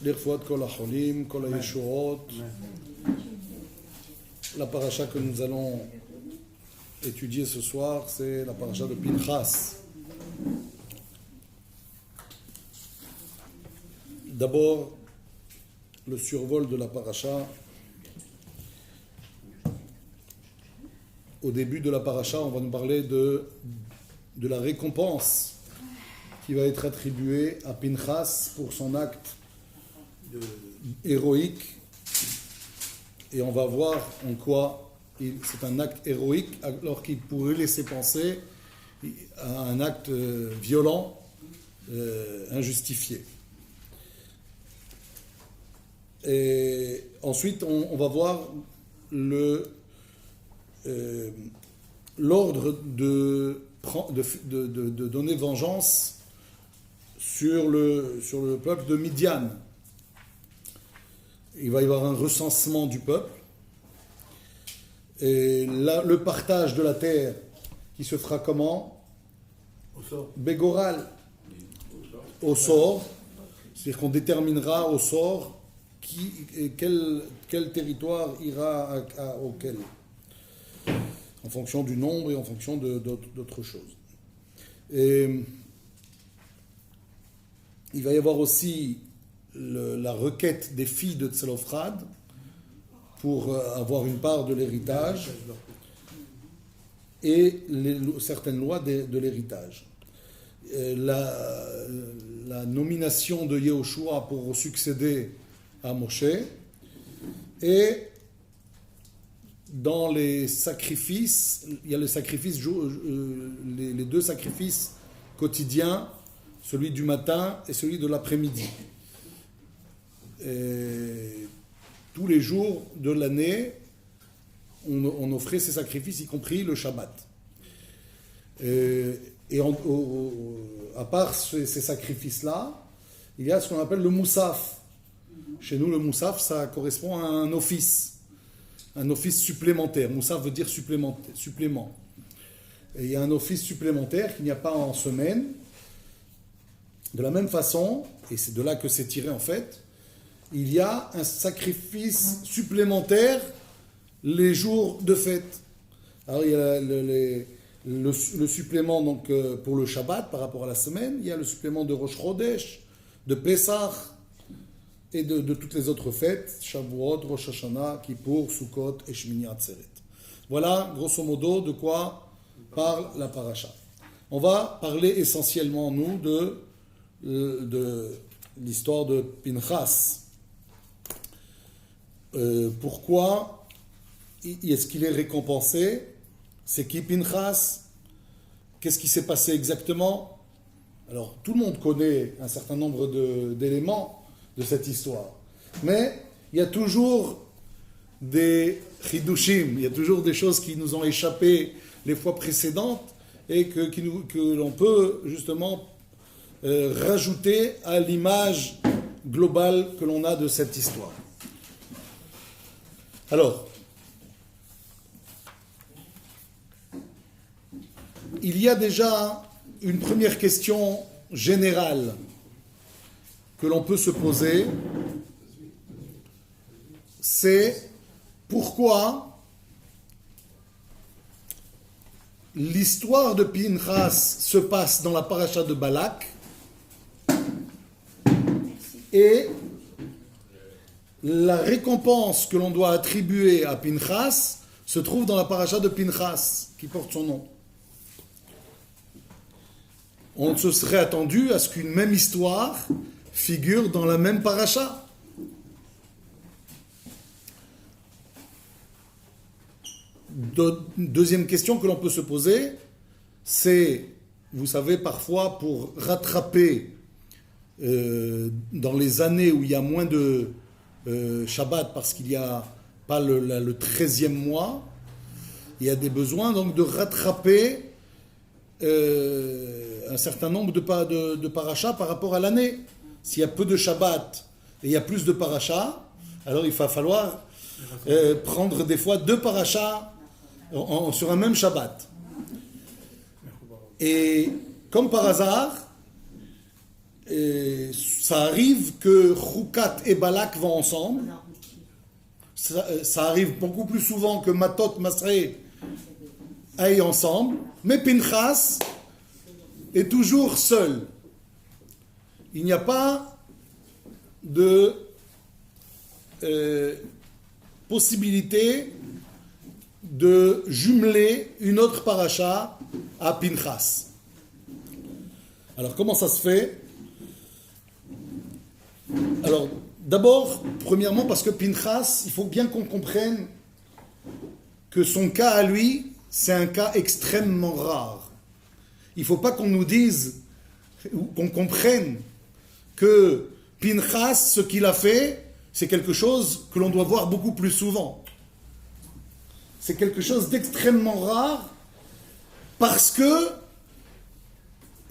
l'irfouat kol hacholim, kol hayeshuot. La paracha que nous allons étudier ce soir, c'est la paracha de Pinchas. D'abord, le survol de la paracha. Au début de la paracha, on va nous parler de la récompense qui va être attribuée à Pinchas pour son acte héroïque. Et on va voir en quoi c'est un acte héroïque, alors qu'il pourrait laisser penser à un acte violent, injustifié. Et ensuite, on va voir l'ordre de donner vengeance sur le peuple de Midian. Il va y avoir un recensement du peuple. Et là, le partage de la terre qui se fera comment ? Au sort. Bégoral. Au sort. C'est-à-dire qu'on déterminera au sort quel territoire ira auquel. En fonction du nombre et en fonction d'autres choses. Et il va y avoir aussi la requête des filles de Tselophrad pour avoir une part de l'héritage et certaines lois de l'héritage. La nomination de Yehoshua pour succéder à Moshe, et dans les sacrifices, il y a les sacrifices, les deux sacrifices quotidiens, celui du matin et celui de l'après-midi. Et tous les jours de l'année, on offrait ces sacrifices, y compris le Shabbat. À part ces sacrifices-là, il y a ce qu'on appelle le Moussaf. Chez nous, le Moussaf, ça correspond à un office supplémentaire. Moussaf veut dire supplément. Et il y a un office supplémentaire qu'il n'y a pas en semaine. De la même façon, et c'est de là que c'est tiré en fait, il y a un sacrifice supplémentaire les jours de fête. Alors il y a le supplément donc, pour le Shabbat par rapport à la semaine, il y a le supplément de Rosh Chodesh, de Pessah et de toutes les autres fêtes, Shavuot, Rosh Hashanah, Kippour, Sukkot et Shmini Atzeret. Voilà grosso modo de quoi parle la paracha. On va parler essentiellement, nous, de l'histoire de Pinchas. Pourquoi est-ce qu'il est récompensé? C'est qui Pinchas? Qu'est-ce qui s'est passé exactement? Alors, tout le monde connaît un certain nombre d'éléments de cette histoire. Mais il y a toujours des chidushim, il y a toujours des choses qui nous ont échappé les fois précédentes et que l'on peut justement rajouter à l'image globale que l'on a de cette histoire. Alors, il y a déjà une première question générale que l'on peut se poser, c'est pourquoi l'histoire de Pinchas se passe dans la paracha de Balak et la récompense que l'on doit attribuer à Pinchas se trouve dans la paracha de Pinchas, qui porte son nom. On se serait attendu à ce qu'une même histoire figure dans la même paracha. Deuxième question que l'on peut se poser, c'est, vous savez, parfois pour rattraper dans les années où il y a moins de Shabbat, parce qu'il n'y a pas le 13e mois, il y a des besoins donc de rattraper un certain nombre de parachas par rapport à l'année. S'il y a peu de Shabbat et il y a plus de parachas, alors il va falloir prendre des fois 2 parachas sur un même Shabbat. Et comme par hasard, ça arrive que Choukat et Balak vont ensemble. Ça arrive beaucoup plus souvent que Matot, Masré aillent ensemble. Mais Pinchas est toujours seul. Il n'y a pas de possibilité de jumeler une autre paracha à Pinchas. Alors, comment ça se fait? Alors, d'abord, premièrement, parce que Pinchas, il faut bien qu'on comprenne que son cas à lui, c'est un cas extrêmement rare. Il ne faut pas qu'on nous dise, ou qu'on comprenne que Pinchas, ce qu'il a fait, c'est quelque chose que l'on doit voir beaucoup plus souvent. C'est quelque chose d'extrêmement rare parce que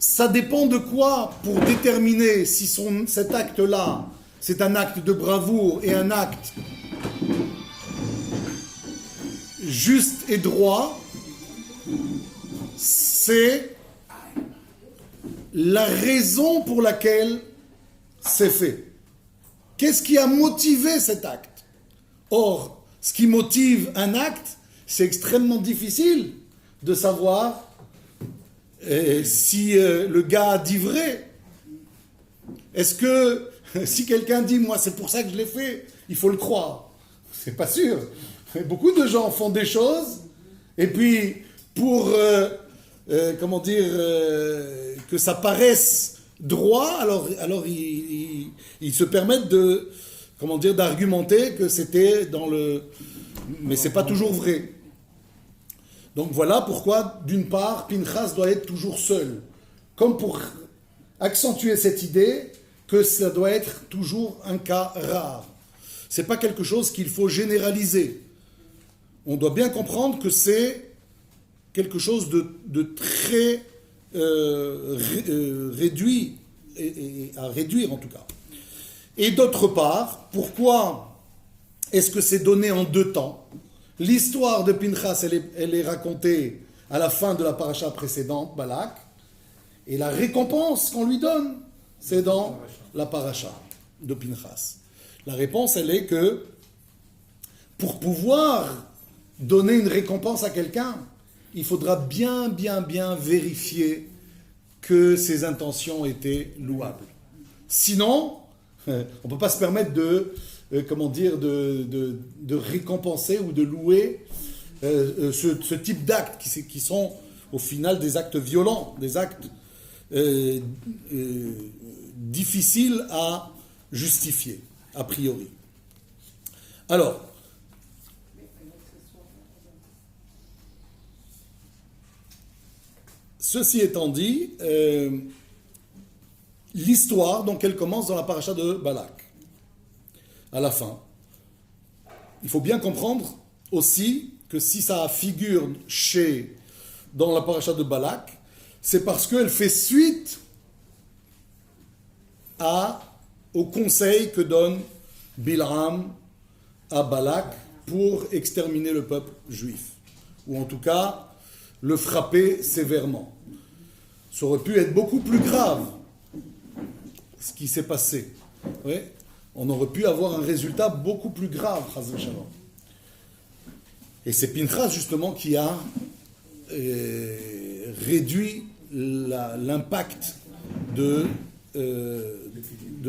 ça dépend de quoi pour déterminer si cet acte-là, c'est un acte de bravoure et un acte juste et droit. C'est la raison pour laquelle c'est fait. Qu'est-ce qui a motivé cet acte? Or, ce qui motive un acte, c'est extrêmement difficile de savoir si le gars a dit vrai. Est-ce que si quelqu'un dit, moi c'est pour ça que je l'ai fait, il faut le croire? C'est pas sûr. Beaucoup de gens font des choses, et puis pour, que ça paraisse droit, alors ils se permettent d'argumenter que c'était dans le... Mais c'est pas toujours vrai. Donc voilà pourquoi, d'une part, Pinchas doit être toujours seul. Comme pour accentuer cette idée que ça doit être toujours un cas rare. C'est pas quelque chose qu'il faut généraliser. On doit bien comprendre que c'est quelque chose de très réduit, et à réduire en tout cas. Et d'autre part, pourquoi est-ce que c'est donné en deux temps? L'histoire de Pinchas, elle est racontée à la fin de la paracha précédente, Balak, et la récompense qu'on lui donne, c'est dans la paracha de Pinchas. La réponse, elle est que pour pouvoir donner une récompense à quelqu'un, il faudra bien vérifier que ses intentions étaient louables. Sinon, on ne peut pas se permettre de récompenser ou de louer ce type d'actes qui sont au final des actes violents, des actes difficiles à justifier, a priori. Alors, ceci étant dit, l'histoire, donc elle commence dans la paracha de Balak. À la fin. Il faut bien comprendre aussi que si ça figure dans la paracha de Balak, c'est parce qu'elle fait suite au conseil que donne Bil'am à Balak pour exterminer le peuple juif. Ou en tout cas, le frapper sévèrement. Ça aurait pu être beaucoup plus grave, ce qui s'est passé. Oui. On aurait pu avoir un résultat beaucoup plus grave, Chas v'Shalom. Et c'est Pinchas, justement, qui a réduit l'impact de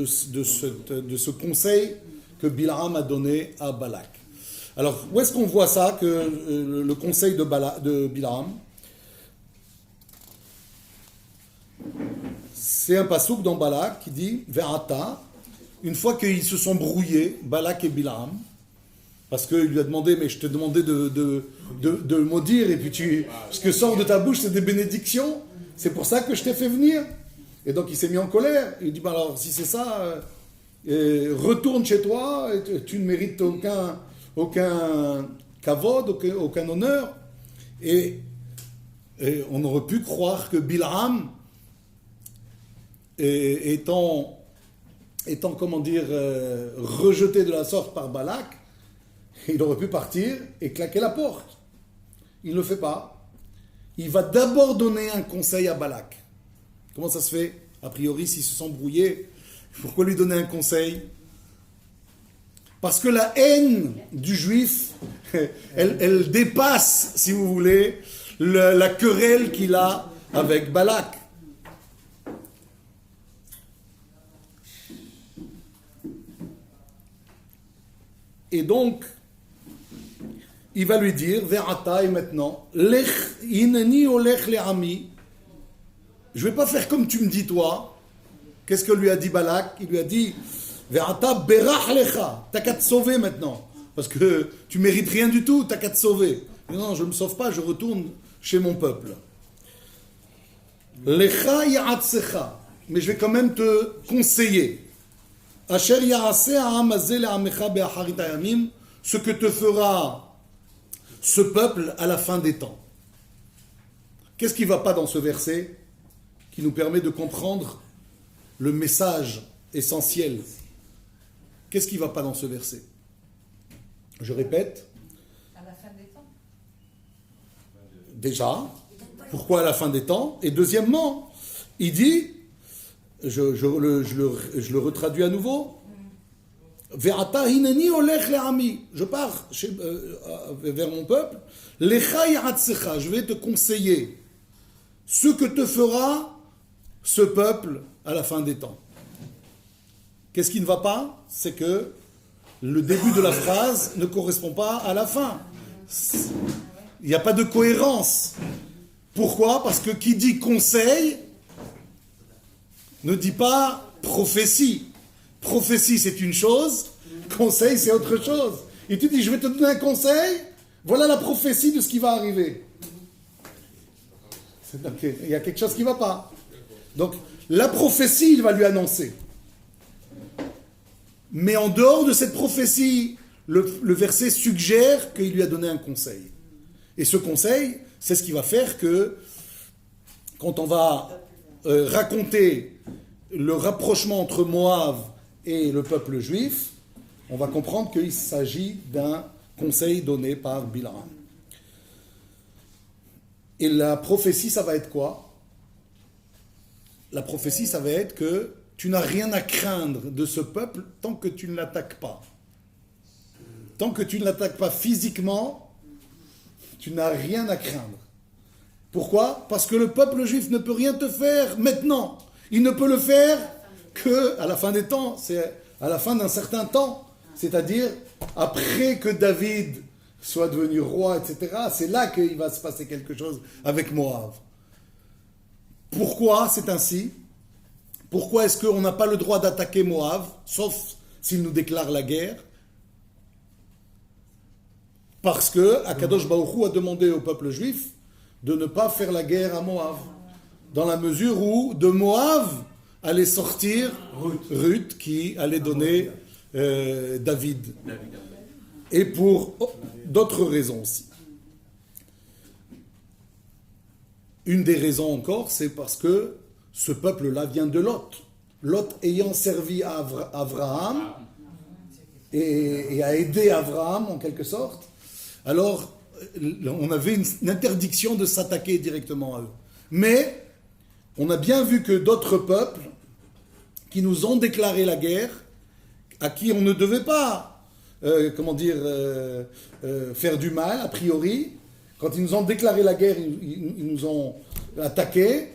ce conseil que Bil'am a donné à Balak. Alors, où est-ce qu'on voit ça, que le conseil de Bil'am? C'est un passouk dans Balak qui dit « Ve'ata » une fois qu'ils se sont brouillés, Balak et Bil'am, parce qu'il lui a demandé, mais je t'ai demandé de le maudire, et puis ce que sort de ta bouche, c'est des bénédictions, c'est pour ça que je t'ai fait venir. Et donc il s'est mis en colère, il dit, alors si c'est ça, retourne chez toi, tu ne mérites aucun kavod, aucun honneur. Et on aurait pu croire que Bil'am, étant rejeté de la sorte par Balak, il aurait pu partir et claquer la porte. Il ne le fait pas. Il va d'abord donner un conseil à Balak. Comment ça se fait? A priori, s'ils se sont brouillés, Pourquoi lui donner un conseil? Parce que la haine du juif, elle dépasse, si vous voulez, la querelle qu'il a avec Balak. Et donc, il va lui dire, Ve'ata, et maintenant, Lech inani olech le'ami. Je ne vais pas faire comme tu me dis toi. Qu'est-ce que lui a dit Balak? Il lui a dit, Ve'ata berach lecha. T'as qu'à te sauver maintenant. Parce que tu mérites rien du tout, t'as qu'à te sauver. Non, je ne me sauve pas, je retourne chez mon peuple. Lecha ya'atsecha. Mais je vais quand même te conseiller. Asher ya'aseh ha'am hazeh le'amecha be'acharit hayamim. Ce que te fera ce peuple à la fin des temps. Qu'est-ce qui ne va pas dans ce verset qui nous permet de comprendre le message essentiel? Qu'est-ce qui ne va pas dans ce verset? Je répète. À la fin des temps. Déjà, pourquoi à la fin des temps? Et deuxièmement, il dit, je le retraduis à nouveau, Ve'ata hineni olech le'ami. Je pars vers mon peuple. Lecha ya'atsecha. Je vais te conseiller ce que te fera ce peuple à la fin des temps. Qu'est-ce qui ne va pas? C'est que le début de la phrase ne correspond pas à la fin. Il n'y a pas de cohérence. Pourquoi? Parce que qui dit conseil ne dit pas prophétie. Prophétie, c'est une chose, conseil, c'est autre chose. Et tu dis, je vais te donner un conseil, voilà la prophétie de ce qui va arriver. Il y a quelque chose qui ne va pas. Donc, la prophétie, il va lui annoncer. Mais en dehors de cette prophétie, le verset suggère qu'il lui a donné un conseil. Et ce conseil, c'est ce qui va faire que, quand on va raconter le rapprochement entre Moab et le peuple juif, on va comprendre qu'il s'agit d'un conseil donné par Bilam. Et la prophétie, ça va être quoi? La prophétie, ça va être que tu n'as rien à craindre de ce peuple tant que tu ne l'attaques pas. Tant que tu ne l'attaques pas physiquement, tu n'as rien à craindre. Pourquoi? Parce que le peuple juif ne peut rien te faire maintenant. Il ne peut le faire qu'à la fin des temps, c'est à la fin d'un certain temps. C'est-à-dire, après que David soit devenu roi, etc., c'est là qu'il va se passer quelque chose avec Moab. Pourquoi c'est ainsi? Pourquoi est-ce qu'on n'a pas le droit d'attaquer Moab, sauf s'il nous déclare la guerre? Parce que Akadosh Baruch Hu a demandé au peuple juif de ne pas faire la guerre à Moab. Dans la mesure où de Moab allait sortir Ruth qui allait donner David. Et pour d'autres raisons aussi. Une des raisons encore, c'est parce que ce peuple-là vient de Lot. Lot ayant servi à Abraham et a aidé Abraham en quelque sorte, alors on avait une interdiction de s'attaquer directement à eux. Mais on a bien vu que d'autres peuples qui nous ont déclaré la guerre, à qui on ne devait pas, faire du mal, a priori, quand ils nous ont déclaré la guerre, ils nous ont attaqués,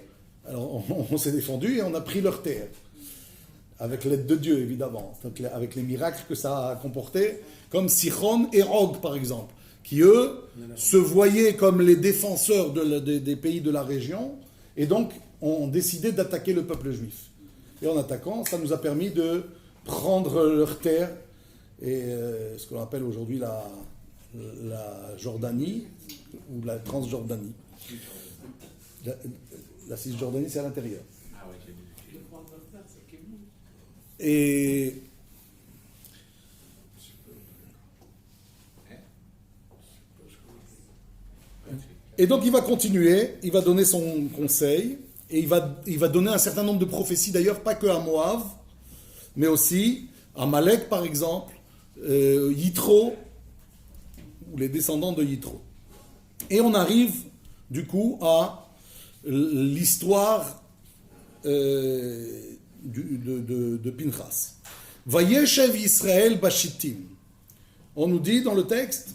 alors on s'est défendu et on a pris leur terre. Avec l'aide de Dieu, évidemment, avec les miracles que ça a comporté, comme Sichon et Og, par exemple, qui, eux, se voyaient comme les défenseurs des pays de la région, et donc ont décidé d'attaquer le peuple juif. Et en attaquant, ça nous a permis de prendre leur terre, et ce qu'on appelle aujourd'hui la Jordanie, ou la Transjordanie. La Cisjordanie, c'est à l'intérieur. Et donc il va continuer, il va donner son conseil, et il va donner un certain nombre de prophéties, d'ailleurs pas que à Moab, mais aussi à Malek par exemple, Yitro, ou les descendants de Yitro. Et on arrive du coup à l'histoire de Pinchas. Vayeshev Israël Bashittim. On nous dit dans le texte,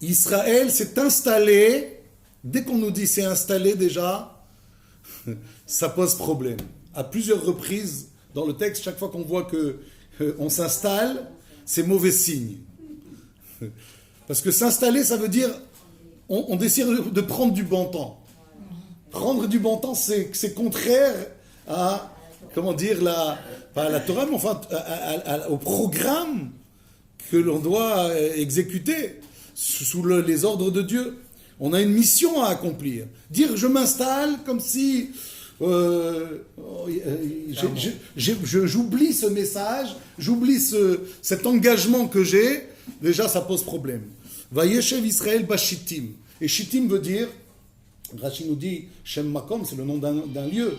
Israël s'est installé. Dès qu'on nous dit c'est installé déjà, ça pose problème. À plusieurs reprises dans le texte, chaque fois qu'on voit que on s'installe, c'est mauvais signe. Parce que s'installer, ça veut dire on décide de prendre du bon temps. Prendre du bon temps, c'est contraire à, comment dire, pas à la Torah, mais enfin au programme que l'on doit exécuter sous les ordres de Dieu. On a une mission à accomplir. Dire je m'installe comme si j'oublie ce message, j'oublie cet engagement que j'ai, déjà ça pose problème. Vayeshev Israël Bashittim. Et Shittim veut dire, Rashi nous dit, Shem Makom, c'est le nom d'un lieu.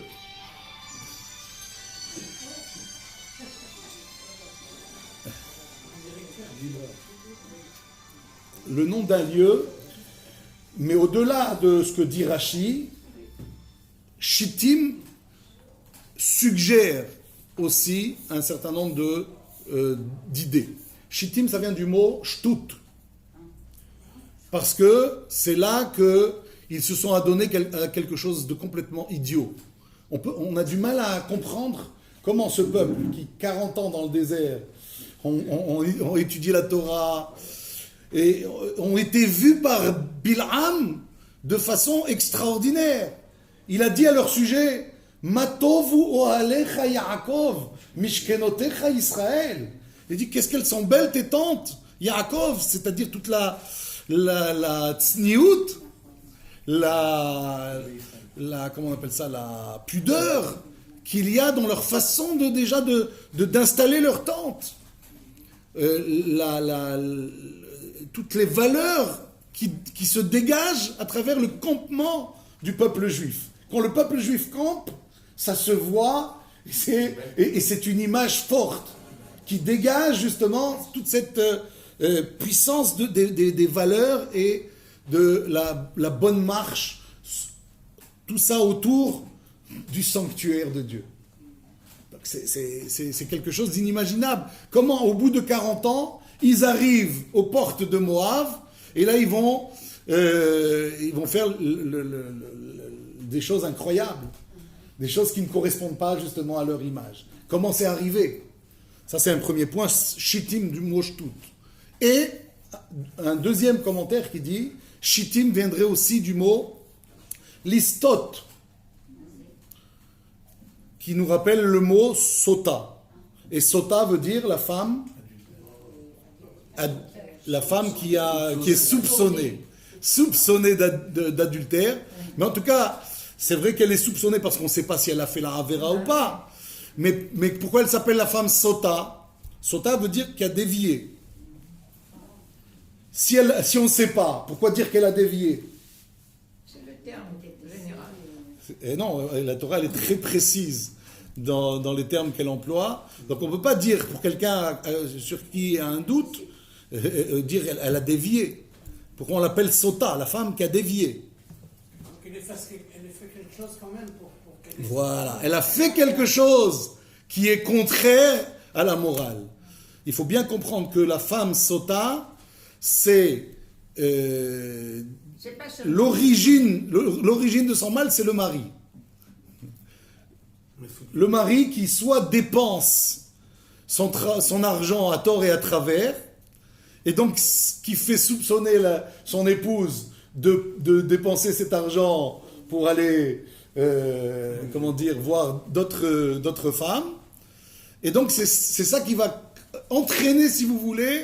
Le nom d'un lieu, mais au-delà de ce que dit Rashi, Shittim suggère aussi un certain nombre d'idées. Shittim, ça vient du mot shtut. Parce que c'est là qu'ils se sont adonnés à quelque chose de complètement idiot. On a du mal à comprendre comment ce peuple, qui 40 ans dans le désert, ont étudié la Torah, et ont été vus par Bil'am de façon extraordinaire. Il a dit à leur sujet, Matovu oalecha Yaakov, mishkenotecha Israël. Il dit, qu'est-ce qu'elles sont belles tes tentes, Yaakov, c'est-à-dire toute la tsniout, comment on appelle ça, la pudeur qu'il y a dans leur façon d'installer leur tente. Toutes les valeurs qui se dégagent à travers le campement du peuple juif. Quand le peuple juif campe, ça se voit, et c'est une image forte qui dégage justement toute cette puissance des valeurs et de la bonne marche, tout ça autour du sanctuaire de Dieu. Donc c'est quelque chose d'inimaginable. Comment, au bout de 40 ans, ils arrivent aux portes de Moab, et là ils vont faire des choses incroyables, des choses qui ne correspondent pas justement à leur image. Comment c'est arrivé? Ça c'est un premier point, Shittim du mot shtut. Et un deuxième commentaire qui dit, Shittim viendrait aussi du mot listot, qui nous rappelle le mot sota. Et sota veut dire la femme qui est soupçonnée d'adultère. Mais en tout cas, c'est vrai qu'elle est soupçonnée parce qu'on ne sait pas si elle a fait la Avera ou pas. Mais pourquoi elle s'appelle la femme sota? Sota veut dire qu'elle a dévié. Si on ne sait pas, pourquoi dire qu'elle a dévié? C'est le terme général. Et non, la Torah elle est très précise dans les termes qu'elle emploie. Donc on ne peut pas dire pour quelqu'un sur qui il y a un doute, dire elle a dévié. Pourquoi on l'appelle sota, la femme qui a dévié? Elle a fait quelque chose quand même pour qu'elle... Voilà, elle a fait quelque chose qui est contraire à la morale. Il faut bien comprendre que la femme sota, c'est l'origine de son mal, c'est le mari. Le mari qui soit dépense son argent à tort et à travers, et donc ce qui fait soupçonner son épouse de dépenser cet argent pour aller, voir d'autres femmes. Et donc c'est ça qui va entraîner, si vous voulez,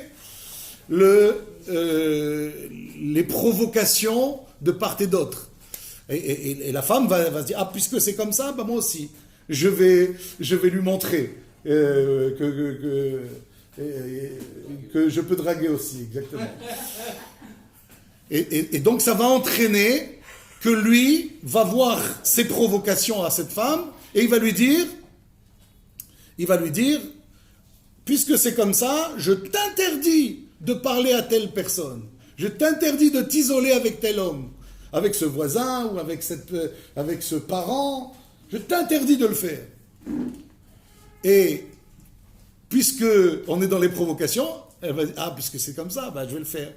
les provocations de part et d'autre. Et la femme va se dire, ah, puisque c'est comme ça, bah moi aussi, je vais lui montrer que je peux draguer aussi, exactement. Et donc ça va entraîner que lui va voir ses provocations à cette femme, et il va lui dire, puisque c'est comme ça, je t'interdis de parler à telle personne. Je t'interdis de t'isoler avec tel homme, avec ce voisin ou avec ce parent. Je t'interdis de le faire. Et puisque on est dans les provocations, elle va dire, ah, puisque c'est comme ça, bah, je vais le faire.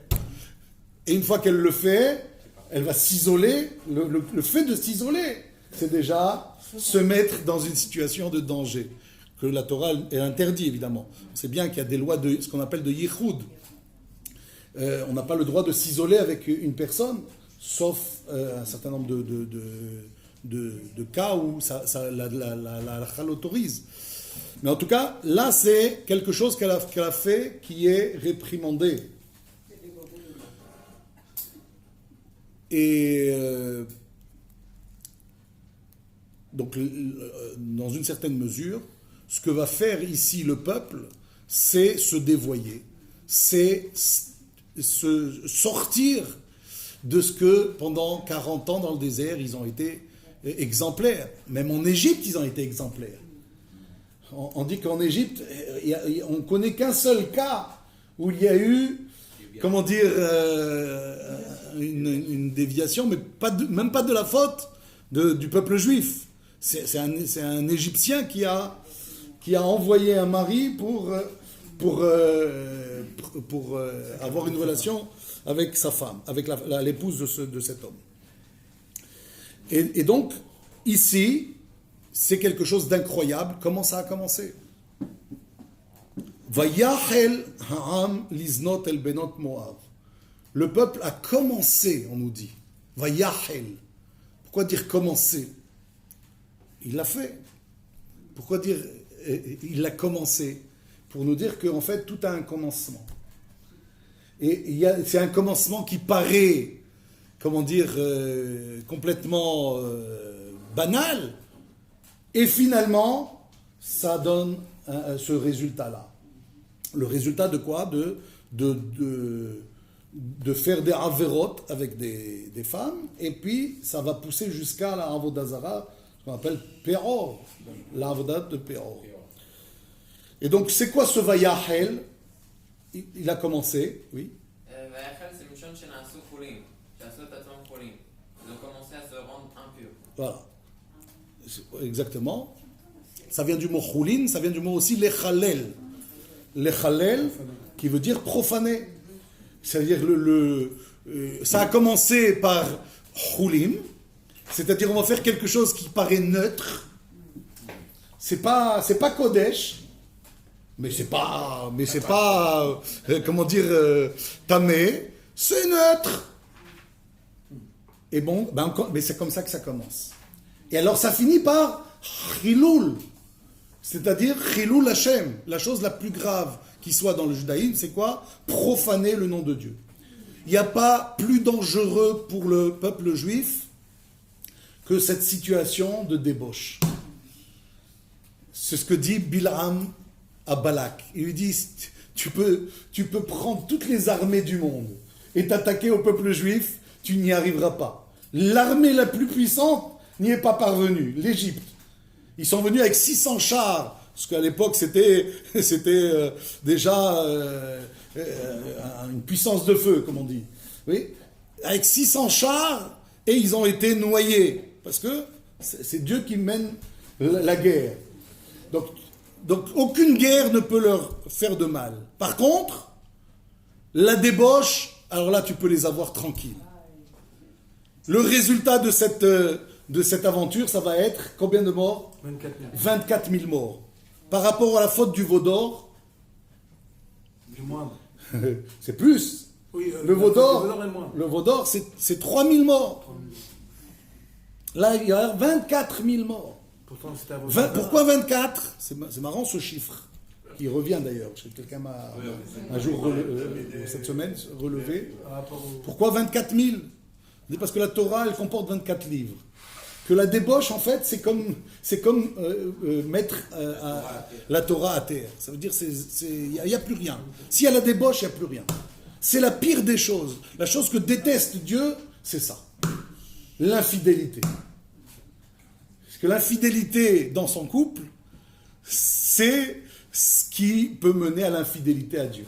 Et une fois qu'elle le fait, elle va s'isoler. Le fait de s'isoler, c'est déjà se mettre dans une situation de danger, que la Torah est interdit, évidemment. On sait bien qu'il y a des lois de ce qu'on appelle de yichoud. On n'a pas le droit de s'isoler avec une personne, sauf un certain nombre de cas où la halakha l'autorise. Mais en tout cas, là, c'est quelque chose qu'elle a fait qui est réprimandé. Et donc, dans une certaine mesure, ce que va faire ici le peuple, c'est se dévoyer, c'est se sortir de ce que pendant 40 ans dans le désert, ils ont été exemplaires. Même en Égypte, ils ont été exemplaires. On dit qu'en Égypte, on ne connaît qu'un seul cas où il y a eu, comment dire, une déviation, mais même pas de la faute du peuple juif. C'est un Égyptien qui a envoyé un mari pour avoir une relation avec sa femme, avec l'épouse de cet homme. Et donc, ici, c'est quelque chose d'incroyable. Comment ça a commencé? Vayachel ha'am liznot el benot Moav. Le peuple a commencé, on nous dit. Vayachel. Pourquoi dire commencer? Il l'a fait. Pourquoi dire il l'a commencé? Pour nous dire qu'en fait, tout a un commencement. Et c'est un commencement qui paraît, comment dire, complètement banal. Et finalement, ça donne ce résultat-là. Le résultat de quoi? De faire des averot avec des femmes, et puis ça va pousser jusqu'à la avodah zara, ce qu'on appelle Péor, la avodah de Péor. Et donc, c'est quoi ce Vayachel? Il a commencé, oui. Vayachel, c'est une chose chez Nassou Koulim. Nassou Tatum Koulim. Ils ont commencé à se rendre impurs. Voilà. Exactement. Ça vient du mot choulin, ça vient du mot aussi lechalel. Lechalel, qui veut dire profaner. C'est-à-dire, ça a commencé par choulim, c'est-à-dire on va faire quelque chose qui paraît neutre. C'est pas Kodesh, mais c'est pas comment dire, tamé, c'est neutre. Et bon, mais c'est comme ça que ça commence. Et alors ça finit par chiloul, c'est-à-dire chiloul Hashem, la chose la plus grave qui soit dans le judaïsme, c'est quoi? Profaner le nom de Dieu. Il n'y a pas plus dangereux pour le peuple juif que cette situation de débauche. C'est ce que dit Bil'am à Balak. Il lui dit, tu peux prendre toutes les armées du monde et t'attaquer au peuple juif, tu n'y arriveras pas. L'armée la plus puissante n'y est pas parvenue, l'Égypte. Ils sont venus avec 600 chars, parce qu'à l'époque c'était déjà une puissance de feu, comme on dit. Oui, avec 600 chars, et ils ont été noyés, parce que c'est Dieu qui mène la guerre. Donc aucune guerre ne peut leur faire de mal. Par contre, la débauche, alors là tu peux les avoir tranquilles. Le résultat de cette aventure, ça va être combien de morts? 24 000 morts. Par rapport à la faute du veau d'or, Du moindre. c'est plus. Oui, Le veau d'or, est moindre. le veau d'or, c'est 3 000 morts. Là, il y a 24 000 morts. Pourtant, c'était à Pourquoi 24? C'est marrant ce chiffre, qui revient d'ailleurs. Quelqu'un m'a un jour, cette semaine, relevé. Pourquoi 24 000? C'est parce que la Torah, elle comporte 24 livres. Que la débauche, en fait, c'est comme mettre la Torah à terre. Ça veut dire il n'y a plus rien. S'il y a la débauche, il n'y a plus rien. C'est la pire des choses. La chose que déteste Dieu, c'est ça. L'infidélité. Parce que l'infidélité dans son couple, c'est ce qui peut mener à l'infidélité à Dieu.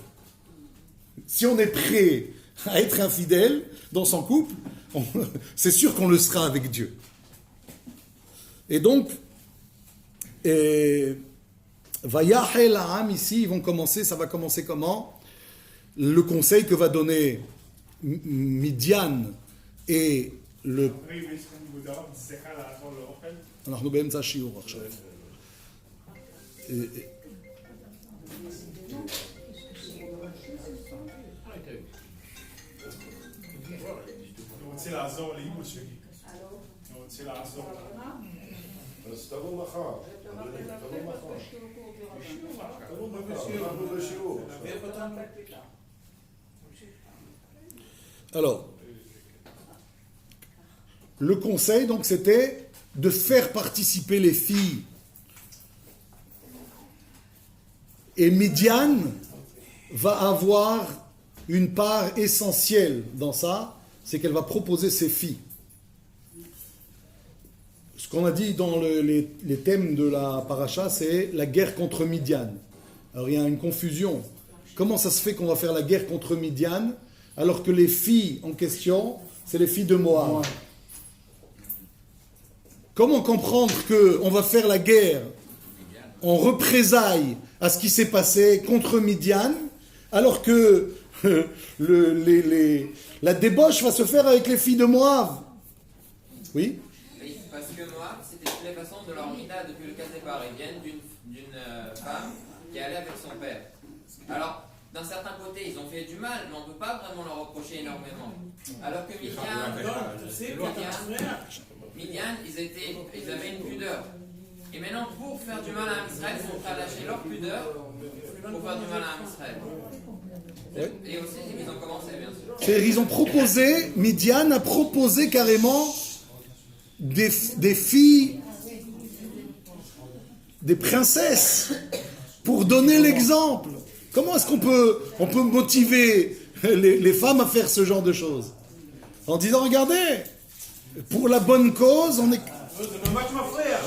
Si on est prêt à être infidèle dans son couple, c'est sûr qu'on le sera avec Dieu. Et donc, Vayachel ha'am, ici, ils vont commencer, ça va commencer comment? Le conseil que va donner Midian et le... אנחנו באמצע השיעור עכשיו. אני רוצה לעזור לאימא שלי. אני רוצה לעזור לה. אז תבוא מחר. תבוא מחר. אנחנו בשיעור. Alors, le conseil, donc, c'était de faire participer les filles. Et Midian va avoir une part essentielle dans ça, c'est qu'elle va proposer ses filles. Ce qu'on a dit dans les thèmes de la paracha, c'est la guerre contre Midian. Alors il y a une confusion. Comment ça se fait qu'on va faire la guerre contre Midian alors que les filles en question, c'est les filles de Moab? Comment comprendre qu'on va faire la guerre en représailles à ce qui s'est passé contre Midian, alors que la débauche va se faire avec les filles de Moab? Oui? Oui, parce que Moab, c'était toutes les façons de leur mida depuis le cas départ. Ils viennent d'une femme qui allait avec son père. Alors, d'un certain côté, ils ont fait du mal, mais on ne peut pas vraiment leur reprocher énormément. Alors que Midian, ils avaient une pudeur. Et maintenant, pour faire du mal à Israël, ils sont prêts à lâcher leur pudeur pour faire du mal à Israël. Oui. Et aussi, ils ont commencé, bien sûr. C'est-à-dire, ils ont proposé, Midian a proposé carrément des filles, des princesses, pour donner l'exemple. Comment est-ce qu'on peut motiver les femmes à faire ce genre de choses? En disant, regardez, pour la bonne cause, on est... זה ממש מפריע.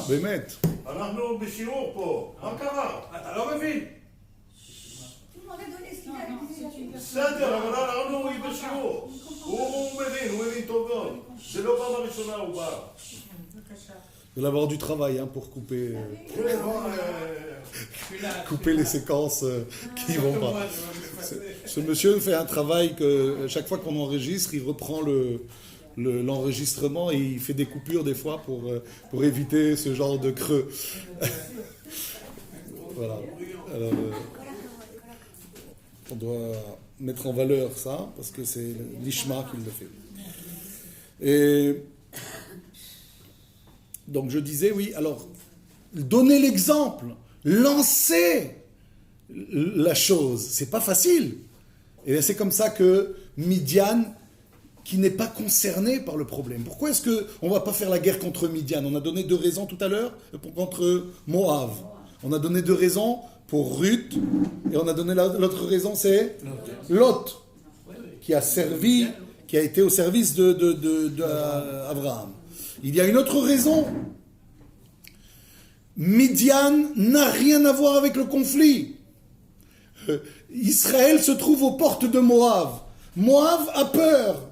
באמת. אנחנו בשיעור פה. מה קרה? אתה לא מבין? בסדר, אבל אנחנו בשיעור. הוא מבין טוב מאוד. זה לא פעם הראשונה הוא בא. Il va avoir du travail pour couper les séquences qui vont pas. Ce monsieur fait un travail que chaque fois qu'on enregistre, il reprend l'enregistrement et il fait des coupures des fois pour éviter ce genre de creux. Voilà. Alors, on doit mettre en valeur ça parce que c'est l'Ishma qui le fait. Et donc je disais, oui, alors, donner l'exemple, lancer la chose, c'est pas facile. Et c'est comme ça que Midian, qui n'est pas concerné par le problème. Pourquoi est-ce qu'on ne va pas faire la guerre contre Midian? On a donné 2 raisons tout à l'heure contre Moab. On a donné 2 raisons pour Ruth, et on a donné l'autre raison, c'est Lot, qui a été au service d'Abraham. Il y a une autre raison. Midian n'a rien à voir avec le conflit. Israël se trouve aux portes de Moab. Moab a peur.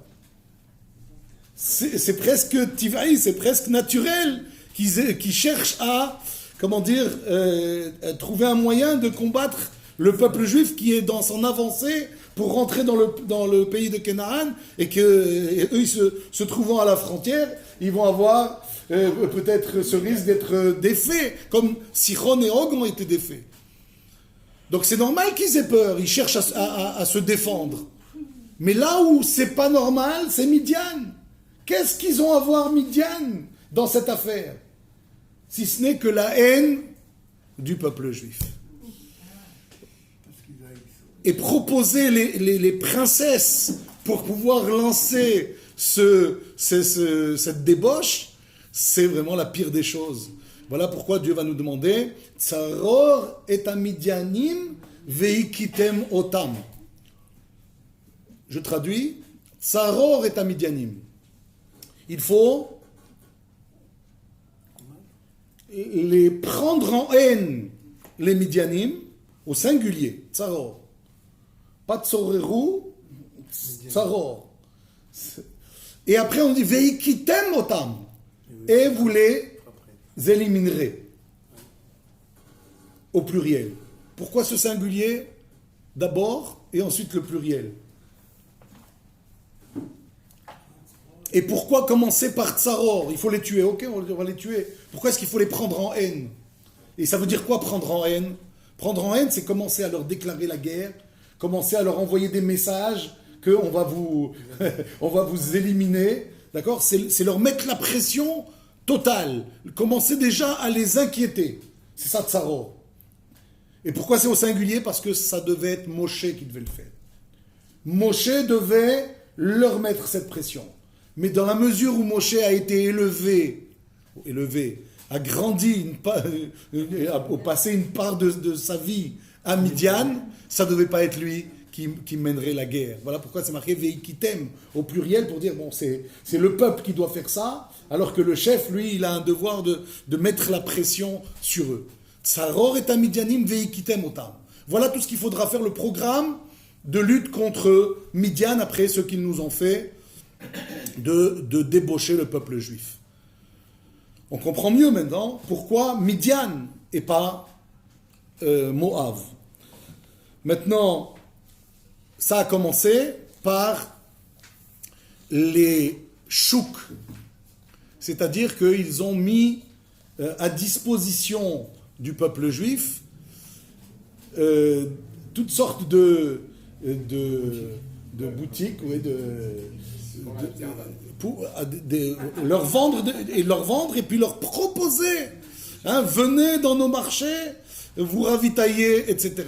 C'est presque tivaï, c'est presque naturel qu'ils cherchent à, trouver un moyen de combattre le peuple juif qui est dans son avancée pour rentrer dans le pays de Canaan, et eux, ils se trouvant à la frontière, ils vont avoir peut-être ce risque d'être défaits, comme Sichon et Og ont été défaits. Donc c'est normal qu'ils aient peur, ils cherchent à se défendre. Mais là où c'est pas normal, c'est Midian. Qu'est-ce qu'ils ont à voir, Midian, dans cette affaire? Si ce n'est que la haine du peuple juif. Et proposer les princesses pour pouvoir lancer cette débauche, c'est vraiment la pire des choses. Voilà pourquoi Dieu va nous demander Tsaror et Midianim veikitem otam. Je traduis Tsaror et Midianim. Il faut les prendre en haine, les Midianim, au singulier, Tsaror. Pas Tsoreru, Tsaror. Et après on dit Veikitem otam. Et vous les éliminerez. au pluriel. Pourquoi ce singulier d'abord et ensuite le pluriel? Et pourquoi commencer par tsaror? Il faut les tuer, ok, on va les tuer. Pourquoi est-ce qu'il faut les prendre en haine? Et ça veut dire quoi prendre en haine? Prendre en haine, c'est commencer à leur déclarer la guerre, commencer à leur envoyer des messages qu'on va vous, on va vous éliminer, d'accord? C'est leur mettre la pression totale, commencer déjà à les inquiéter. C'est ça tsaror. Et pourquoi c'est au singulier? Parce que ça devait être Moshe qui devait le faire. Moshe devait leur mettre cette pression. Mais dans la mesure où Moshe a été élevé, a grandi, a passé une part de sa vie à Midian, ça ne devait pas être lui qui mènerait la guerre. Voilà pourquoi c'est marqué Veikitem au pluriel pour dire, bon, c'est le peuple qui doit faire ça, alors que le chef, lui, il a un devoir de mettre la pression sur eux. Tsaror et Midianim Veikitem otam. Voilà tout ce qu'il faudra faire, le programme de lutte contre Midian après ce qu'ils nous ont fait de débaucher le peuple juif. On comprend mieux maintenant pourquoi Midian et pas Moab. Maintenant, ça a commencé par les chouks, c'est-à-dire qu'ils ont mis à disposition du peuple juif toutes sortes de boutiques, ouais, pour leur vendre et puis leur proposer, hein, venez dans nos marchés, vous ravitailler, etc.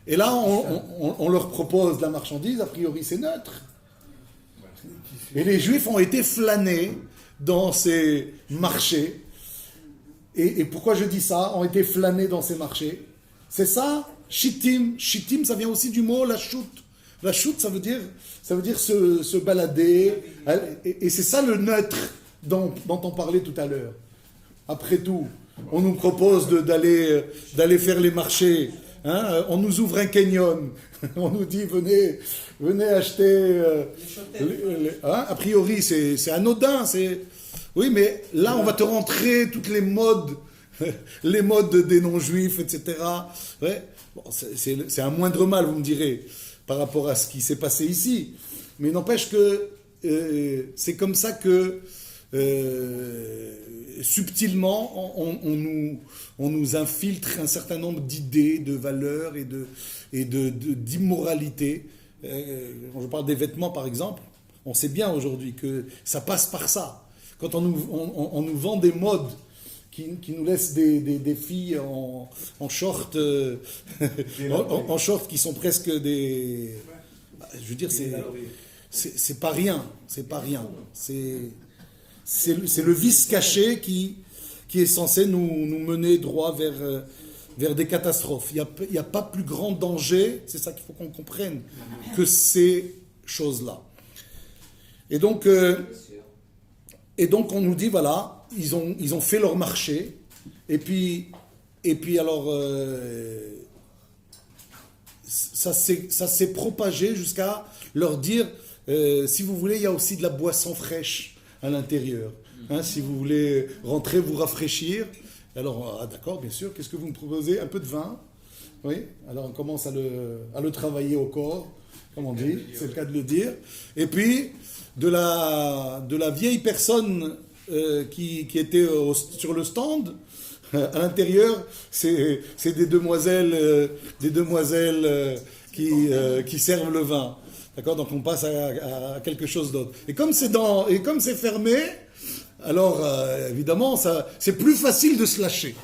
Et là, on leur propose la marchandise, a priori c'est neutre. Et les Juifs ont été flânés dans ces marchés. Et pourquoi je dis ça, ont été flânés dans ces marchés? C'est ça, shittim. Shittim, ça vient aussi du mot la choute. La choute, ça veut dire se balader. Et c'est ça le neutre dont on parlait tout à l'heure. Après tout, on nous propose d'aller faire les marchés. Hein, on nous ouvre un canyon. On nous dit, venez acheter. Hein, a priori, c'est anodin. Oui, mais là, on va te rentrer toutes les modes des non-juifs, etc. Ouais. Bon, c'est un moindre mal, vous me direz, par rapport à ce qui s'est passé ici. Mais n'empêche que c'est comme ça que subtilement on nous infiltre un certain nombre d'idées, de valeurs et d'immoralité. Je parle des vêtements par exemple. On sait bien aujourd'hui que ça passe par ça. Quand on nous vend des modes qui nous laissent des filles en short, en short qui sont presque des... Je veux dire, c'est pas rien. C'est pas rien. C'est le vice caché qui est censé nous mener droit vers des catastrophes. Il n'y a pas plus grand danger, c'est ça qu'il faut qu'on comprenne, que ces choses-là. Et donc on nous dit, voilà, ils ont fait leur marché, et puis alors, ça s'est propagé jusqu'à leur dire, si vous voulez, il y a aussi de la boisson fraîche à l'intérieur. Hein, si vous voulez rentrer, vous rafraîchir. Alors, d'accord, bien sûr, qu'est-ce que vous me proposez? Un peu de vin. Oui, alors on commence à le travailler au corps, comme on dit, c'est le cas de le dire. Et puis, de la vieille personne qui était sur le stand, à l'intérieur, c'est des demoiselles qui servent le vin. D'accord, donc on passe à quelque chose d'autre. Et comme c'est fermé, alors évidemment, c'est plus facile de se lâcher.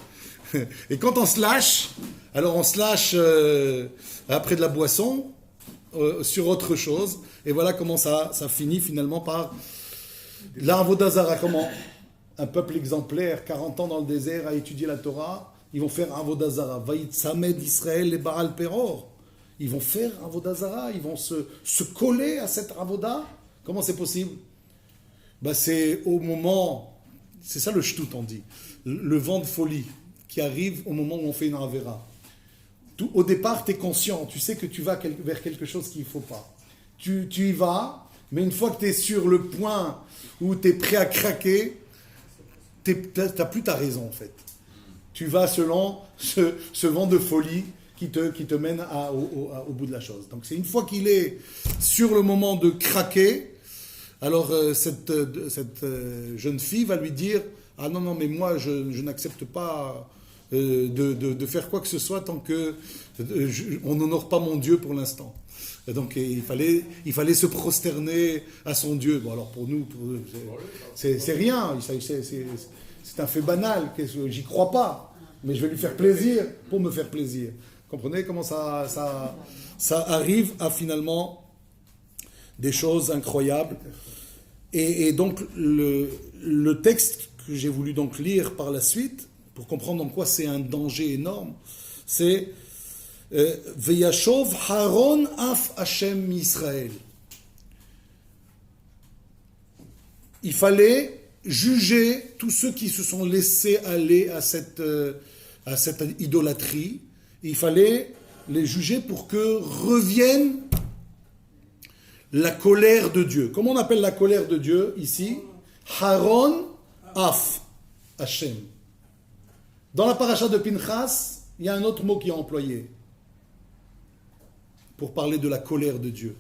Et quand on se lâche, alors on se lâche après de la boisson sur autre chose. Et voilà comment ça finit finalement par l'Avoda Zara. Comment un peuple exemplaire, 40 ans dans le désert, à étudier la Torah, ils vont faire Avoda Zara. Vaïtsamed Israël et Baal Peror. Ils vont faire Avoda Zara, ils vont se coller à cette Avoda. Comment c'est possible? C'est au moment, c'est ça le shtout on dit, le vent de folie qui arrive au moment où on fait une Avera. Au départ, tu es conscient, tu sais que tu vas vers quelque chose qu'il ne faut pas. Tu y vas, mais une fois que tu es sur le point où tu es prêt à craquer, tu n'as plus ta raison en fait. tu vas selon ce vent de folie qui te mène au bout de la chose. Donc c'est une fois qu'il est sur le moment de craquer, alors cette jeune fille va lui dire « Ah non, mais moi je n'accepte pas de faire quoi que ce soit tant que on n'honore pas mon Dieu pour l'instant. » Et donc il fallait se prosterner à son Dieu. Bon alors pour nous c'est rien, c'est un fait banal, j'y crois pas, mais je vais lui faire plaisir pour me faire plaisir. Comprenez comment ça arrive à finalement des choses incroyables. Et donc le texte que j'ai voulu donc lire par la suite, pour comprendre en quoi c'est un danger énorme, c'est Veyashov Haron af Hashem Israël. Il fallait juger tous ceux qui se sont laissés aller à cette idolâtrie. Il fallait les juger pour que revienne la colère de Dieu. Comment on appelle la colère de Dieu ici? Haron af Hashem. Dans la paracha de Pinchas, il y a un autre mot qui est employé pour parler de la colère de Dieu.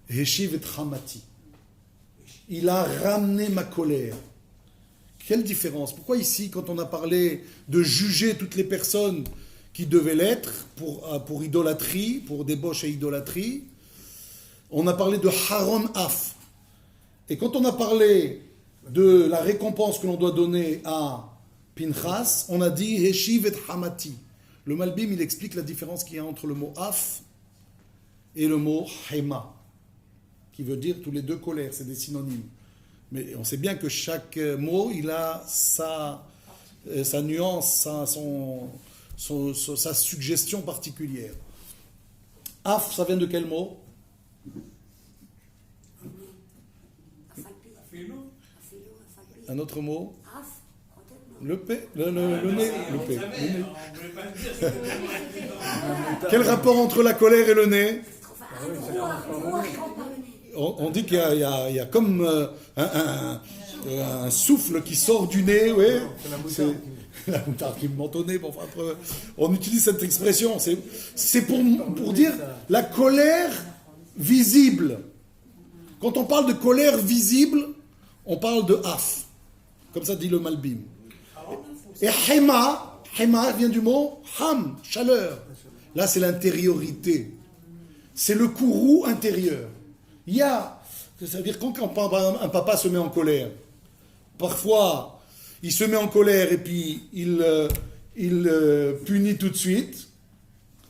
Heshiv et Hamati. Il a ramené ma colère. Quelle différence? Pourquoi ici, quand on a parlé de juger toutes les personnes qui devaient l'être pour idolâtrie, pour débauche et idolâtrie, on a parlé de Haron Af. Et quand on a parlé de la récompense que l'on doit donner à Pinchas, on a dit Heshiv et Hamati. Le Malbim, il explique la différence qu'il y a entre le mot Af et le mot Hema, qui veut dire tous les deux colères, c'est des synonymes. Mais on sait bien que chaque mot, il a sa nuance, sa suggestion particulière. Af, ça vient de quel mot? Un autre mot? Le nez. Le nez. Quel rapport entre la colère et le nez? On dit qu'il y a comme un souffle qui sort du nez, ouais. C'est la moutarde qui me mentonnait. Bon, enfin, on utilise cette expression. C'est pour dire la colère visible. Quand on parle de colère visible, on parle de af. Comme ça dit le Malbim. Et Hema vient du mot ham, chaleur. Là, c'est l'intériorité. C'est le courroux intérieur. C'est-à-dire quand un papa se met en colère, parfois, il se met en colère et puis il punit tout de suite.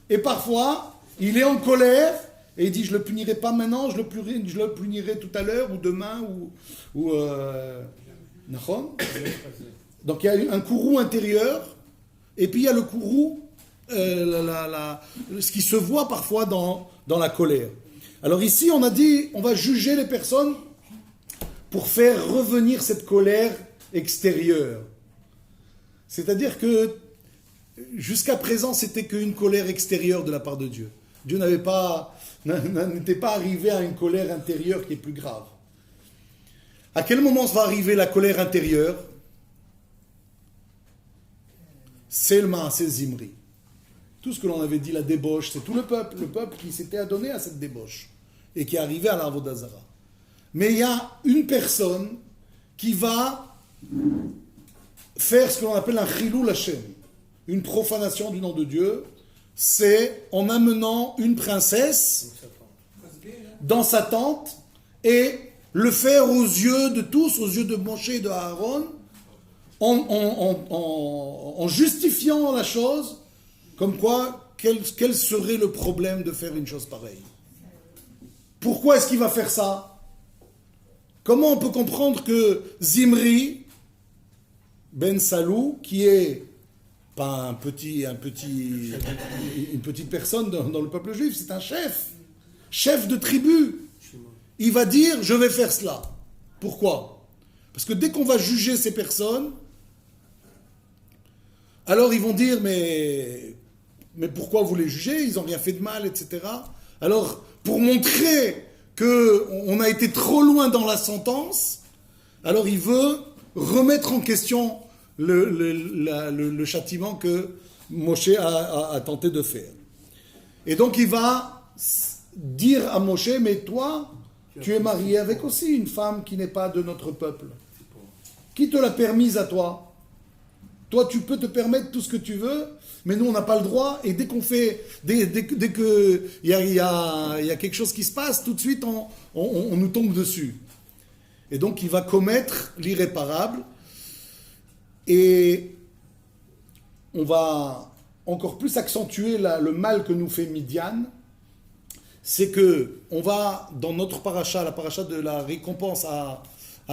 Et parfois, il est en colère et il dit, je ne le punirai pas maintenant, je le punirai tout à l'heure ou demain ou donc il y a un courroux intérieur et puis il y a le courroux, ce qui se voit parfois dans la colère. Alors ici, on a dit, on va juger les personnes pour faire revenir cette colère extérieure. C'est-à-dire que jusqu'à présent, c'était qu'une colère extérieure de la part de Dieu. Dieu n'était pas arrivé à une colère intérieure qui est plus grave. À quel moment va arriver la colère intérieure? C'est le Maaseh Zimri. Tout ce que l'on avait dit, la débauche, c'est tout le peuple qui s'était adonné à cette débauche et qui est arrivé à la Avodah Zara. Mais il y a une personne qui va faire ce que l'on appelle un Chilul Hashem, une profanation du nom de Dieu. C'est en amenant une princesse dans sa tente et le faire aux yeux de tous, aux yeux de Moshe et de Aaron, en justifiant la chose, comme quoi, quel serait le problème de faire une chose pareille? Pourquoi est-ce qu'il va faire ça? Comment on peut comprendre que Zimri, Ben Salou, qui est pas une petite personne dans le peuple juif, c'est un chef de tribu, il va dire, je vais faire cela. Pourquoi? Parce que dès qu'on va juger ces personnes, alors ils vont dire, mais pourquoi vous les jugez? Ils n'ont rien fait de mal, etc. Alors, pour montrer qu'on a été trop loin dans la sentence, alors il veut remettre en question le châtiment que Moshe a tenté de faire. Et donc il va dire à Moshe, mais toi, tu es marié avec aussi une femme qui n'est pas de notre peuple. Qui te l'a permise à toi? Toi, tu peux te permettre tout ce que tu veux, mais nous, on n'a pas le droit. Et dès qu'on fait, dès que il y a quelque chose qui se passe, tout de suite, on nous tombe dessus. Et donc, il va commettre l'irréparable. Et on va encore plus accentuer le mal que nous fait Midian. C'est que on va, dans notre paracha, la paracha de la récompense à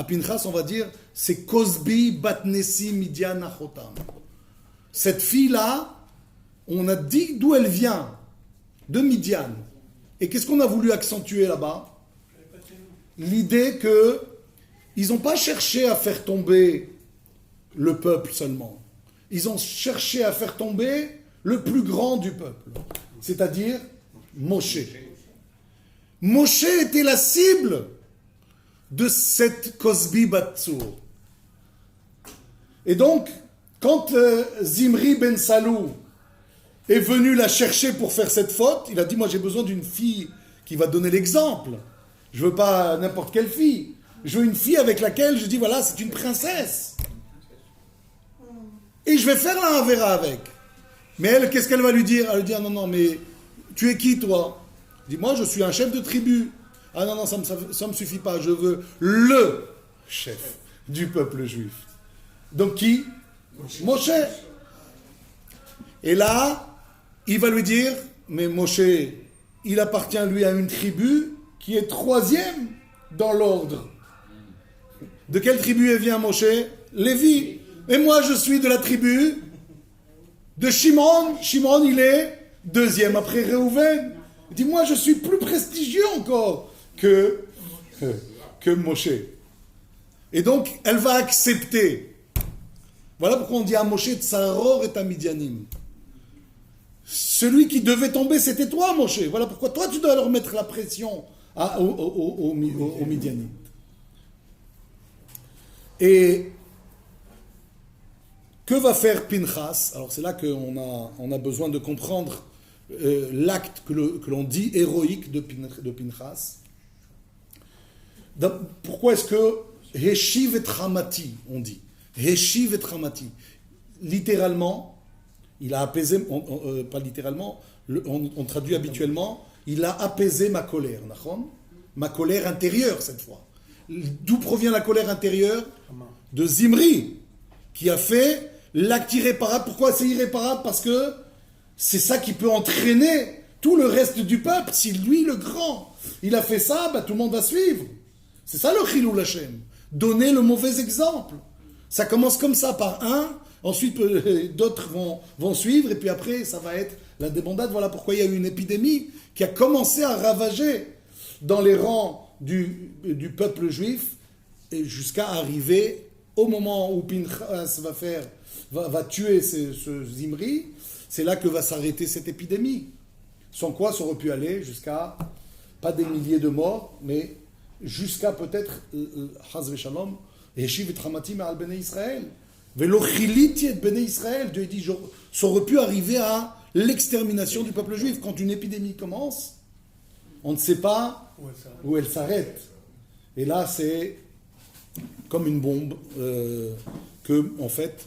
Pinchas, on va dire, c'est Cosbi Batnesi Midian Achotam. Cette fille-là, on a dit d'où elle vient, de Midian. Et qu'est-ce qu'on a voulu accentuer là-bas? L'idée que ils n'ont pas cherché à faire tomber le peuple seulement. Ils ont cherché à faire tomber le plus grand du peuple, c'est-à-dire Moshe. Moshe était la cible de cette Cosbi Batsour. Et donc, quand Zimri ben Salou est venu la chercher pour faire cette faute, il a dit, moi j'ai besoin d'une fille qui va donner l'exemple. Je veux pas n'importe quelle fille. Je veux une fille avec laquelle je dis, voilà, c'est une princesse. Et je vais faire la Havera avec. Mais elle, qu'est-ce qu'elle va lui dire? Elle va lui dire, non, mais tu es qui toi? Il dit, moi je suis un chef de tribu. Ah non, ça me suffit pas, je veux le chef du peuple juif. Donc qui? Moshe. Et là, il va lui dire, mais Moshe, il appartient lui à une tribu qui est 3e dans l'ordre. De quelle tribu vient Moshe? Lévi. Et moi je suis de la tribu de Shimon. Shimon, il est 2e après Réhouven. Il dit, moi je suis plus prestigieux encore que Moshe. Et donc, elle va accepter. Voilà pourquoi on dit à Moshe, Tsaror et à Midianim. Celui qui devait tomber, c'était toi, Moshe. Voilà pourquoi toi, tu dois leur mettre la pression aux Midianites. Et que va faire Pinchas? Alors c'est là qu'on a besoin de comprendre l'acte que l'on dit héroïque de Pinchas. Pourquoi est-ce que Heshiv et Tramati, on dit Heshiv et Tramati, littéralement, il a apaisé, pas littéralement, on traduit habituellement, il a apaisé ma colère, ma colère intérieure cette fois. D'où provient la colère intérieure? De Zimri, qui a fait l'acte irréparable. Pourquoi c'est irréparable? Parce que c'est ça qui peut entraîner tout le reste du peuple. Si lui, le grand, il a fait ça, tout le monde va suivre. C'est ça le Chilul Hashem. Donner le mauvais exemple. Ça commence comme ça par un, ensuite d'autres vont suivre, et puis après, ça va être la débandade. Voilà pourquoi il y a eu une épidémie qui a commencé à ravager dans les rangs du peuple juif, et jusqu'à arriver au moment où Pinchas va tuer ce Zimri. C'est là que va s'arrêter cette épidémie. Sans quoi, ça aurait pu aller jusqu'à, pas des milliers de morts, mais jusqu'à peut-être, Chaz v'Shalom, Heshiv et Tramati me'al Bnei Israël. Velo chiliti et Bnei Israël. Dieu dit, ça aurait pu arriver à l'extermination du peuple juif. Quand une épidémie commence, on ne sait pas où elle s'arrête. Et là, c'est comme une bombe que, en fait,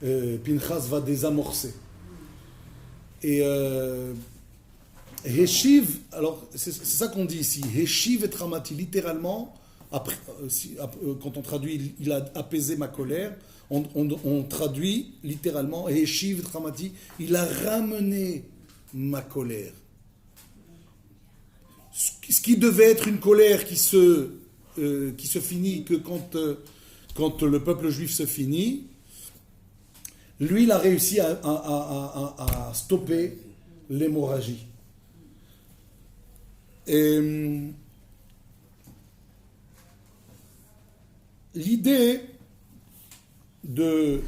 Pinchas va désamorcer. Et Heshiv, alors c'est ça qu'on dit ici, Heshiv et Tramati, littéralement, après, quand on traduit, il a apaisé ma colère, on traduit littéralement, Heshiv et Tramati, il a ramené ma colère. Ce qui devait être une colère qui se finit que quand le peuple juif se finit, lui, il a réussi à stopper l'hémorragie. Et l'idée de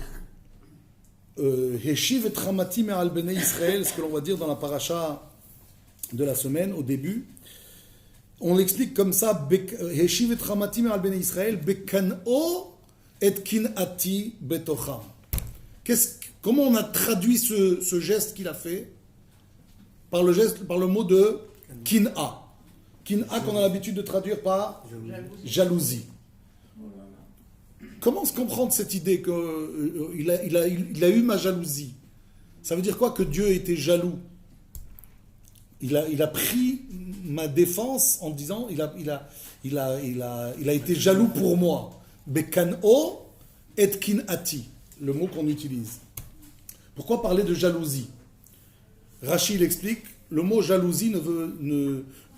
Heshiv et Tramati me'al Bnei Israël, ce que l'on va dire dans la paracha de la semaine, au début, on l'explique comme ça, Heshiv et Tramati me'al Bnei Israël, Bekan'o et kin'ati betocha. Comment on a traduit ce geste qu'il a fait? Par le mot de kin'a. Kin'a qu'on a l'habitude de traduire par jalousie. Comment se comprendre cette idée qu'il a eu ma jalousie? Ça veut dire quoi que Dieu était jaloux? Il a pris ma défense en disant il a été jaloux pour moi. Bekan'o et kin'ati, le mot qu'on utilise. Pourquoi parler de jalousie? Rashi l'explique, le mot jalousie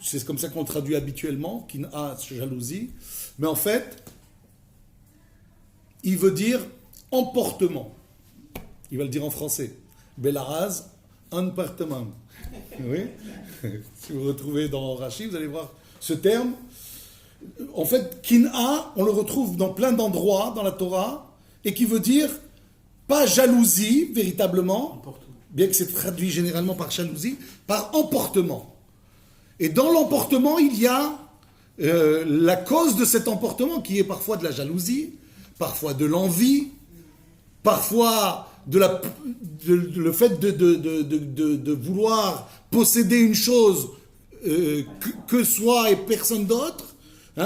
c'est comme ça qu'on traduit habituellement, kin'a, jalousie, mais en fait, il veut dire emportement. Il va le dire en français. Belaraz, emportement. Oui. Si vous retrouvez dans Rashi, vous allez voir ce terme. En fait, kin'a, on le retrouve dans plein d'endroits dans la Torah, et qui veut dire pas jalousie, véritablement, bien que c'est traduit généralement par jalousie, par emportement. Et dans l'emportement, il y a la cause de cet emportement, qui est parfois de la jalousie, parfois de l'envie, parfois le fait de vouloir posséder une chose que soi et personne d'autre,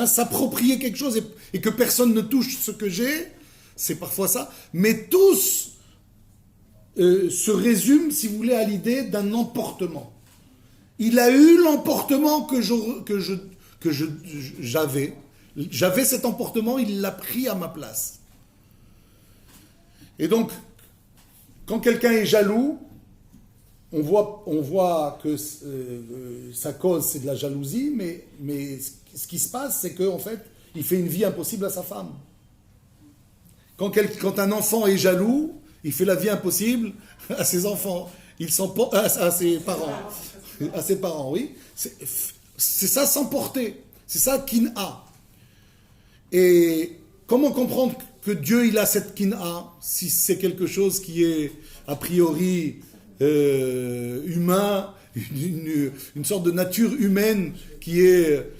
s'approprier quelque chose et que personne ne touche ce que j'ai, c'est parfois ça. Mais tous se résument, si vous voulez, à l'idée d'un emportement. Il a eu l'emportement que j'avais. J'avais cet emportement, il l'a pris à ma place. Et donc, quand quelqu'un est jaloux, on voit que sa cause, c'est de la jalousie, mais ce qui se passe, c'est qu'en fait, il fait une vie impossible à sa femme. Quand un enfant est jaloux, il fait la vie impossible à ses enfants, à ses parents. À ses parents, oui. C'est ça, s'emporter. C'est ça, kin'a. Et comment comprendre que Dieu, il a cette kin'a, si c'est quelque chose qui est, a priori, humain, une sorte de nature humaine qui est,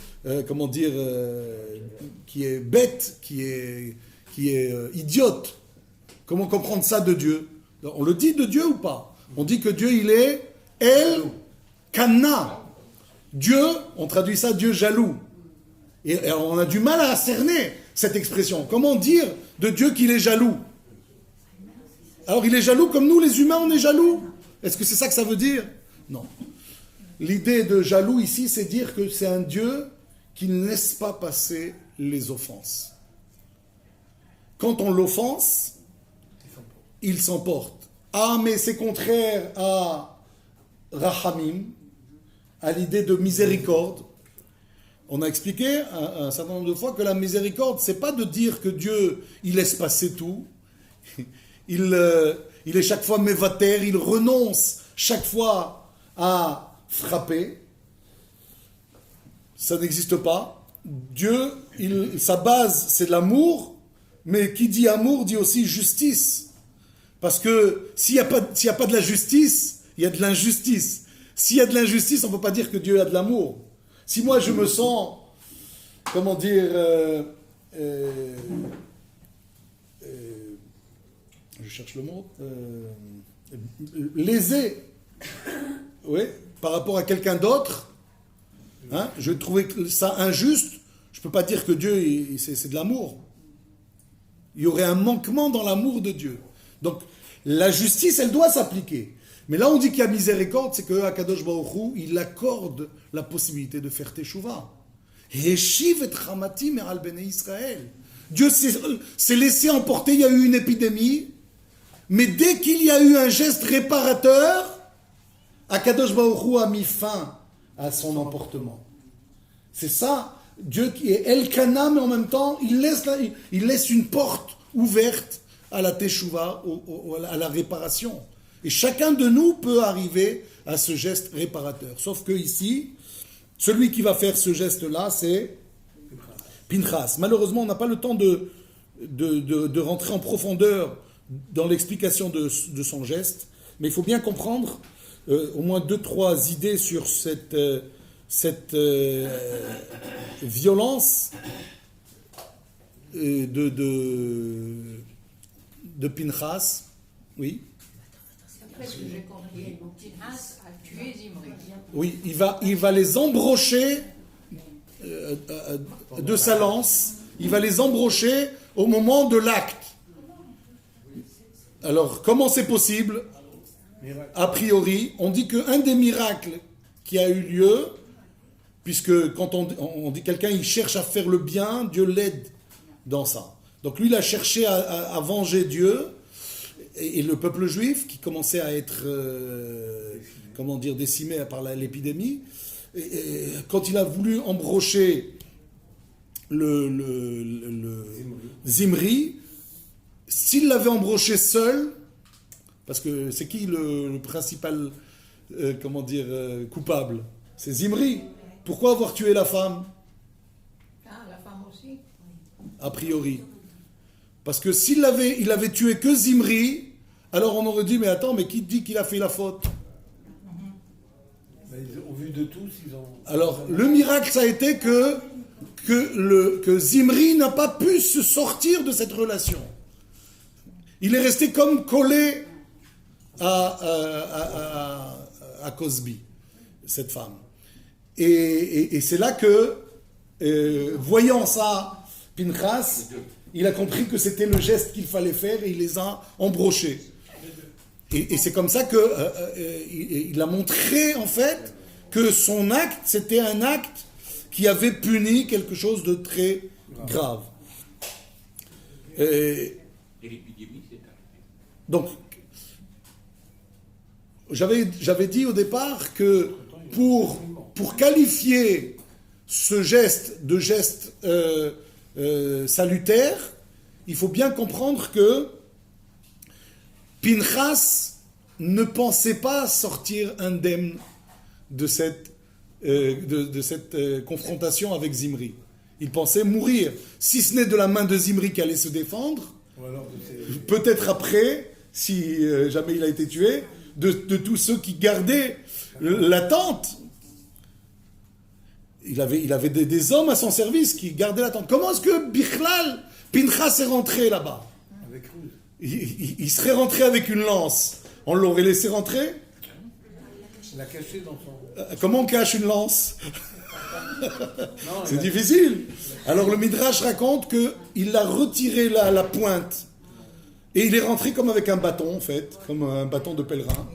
qui est bête, qui est idiote. Comment comprendre ça de Dieu? On le dit de Dieu ou pas? On dit que Dieu, il est El Kana. Dieu, on traduit ça Dieu jaloux. Et on a du mal à cerner cette expression. Comment dire de Dieu qu'il est jaloux? Alors il est jaloux comme nous les humains on est jaloux? Est-ce que c'est ça que ça veut dire? Non. L'idée de jaloux ici, c'est dire que c'est un Dieu qui ne laisse pas passer les offenses. Quand on l'offense, il s'emporte. Ah, mais c'est contraire à Rahamim, à l'idée de miséricorde. On a expliqué un certain nombre de fois que la miséricorde, c'est pas de dire que Dieu, il laisse passer tout. Il est chaque fois mévater, il renonce chaque fois à frapper. Ça n'existe pas. Dieu, sa base, c'est l'amour, mais qui dit amour dit aussi justice. Parce que s'il n'y a pas de la justice, il y a de l'injustice. S'il y a de l'injustice, on ne peut pas dire que Dieu a de l'amour. Si moi je me sens, comment dire, je cherche le mot, lésé, oui, par rapport à quelqu'un d'autre, je trouvais ça injuste, je ne peux pas dire que Dieu, c'est de l'amour. Il y aurait un manquement dans l'amour de Dieu. Donc, la justice, elle doit s'appliquer. Mais là, on dit qu'il y a miséricorde, c'est que Akadosh Baruch Hu, il accorde la possibilité de faire teshuva. Yeshiv et Ramati me'al bnei Israël. Dieu s'est laissé emporter, il y a eu une épidémie, mais dès qu'il y a eu un geste réparateur, Akadosh Baruch Hu a mis fin à son emportement. C'est ça, Dieu qui est Elkana, mais en même temps, il laisse une porte ouverte à la teshuva, à la réparation. Et chacun de nous peut arriver à ce geste réparateur. Sauf que ici, celui qui va faire ce geste-là, c'est Pinchas. Malheureusement, on n'a pas le temps de rentrer en profondeur dans l'explication de son geste, mais il faut bien comprendre au moins 2-3 idées sur cette violence de Pinchas. Oui. D'après ce que j'ai compris, Pinchas a tué Zimri. Oui, il va les embrocher de sa lance. Il va les embrocher au moment de l'acte. Alors, comment c'est possible? A priori, on dit qu'un des miracles qui a eu lieu, puisque quand on dit quelqu'un, il cherche à faire le bien, Dieu l'aide dans ça. Donc lui, il a cherché à venger Dieu et le peuple juif qui commençait à être, décimé par l'épidémie. Et quand il a voulu embrocher le Zimri, s'il l'avait embroché seul, parce que c'est qui le principal coupable? C'est Zimri. Pourquoi avoir tué la femme? Ah, la femme aussi. A priori. Parce que il avait tué que Zimri, alors on aurait dit, mais attends, mais qui dit qu'il a fait la faute? Au vu de tous, ils ont... Alors, le miracle, ça a été que Zimri n'a pas pu se sortir de cette relation. Il est resté comme collé à Cosby, cette femme. Et c'est là que, voyant ça, Pinchas, il a compris que c'était le geste qu'il fallait faire et il les a embrochés. Et c'est comme ça qu'il a montré, en fait, que son acte, c'était un acte qui avait puni quelque chose de très grave. Et l'épidémie s'est arrêtée. Donc, j'avais dit au départ que pour qualifier ce geste de geste salutaire, il faut bien comprendre que Pinchas ne pensait pas sortir indemne de cette confrontation avec Zimri. Il pensait mourir, si ce n'est de la main de Zimri qui allait se défendre, peut-être après, si jamais il a été tué, de tous ceux qui gardaient l'attente. Il avait des hommes à son service qui gardaient l'attente. Comment est-ce que Bichlal, Pinchas est rentré là-bas? Avec Ruth. Il serait rentré avec une lance. On l'aurait laissé rentrer? Il l'a caché dans son... Comment on cache une lance? C'est difficile. Alors le Midrash raconte qu'il a retiré la pointe et il est rentré comme avec un bâton, en fait, comme un bâton de pèlerin,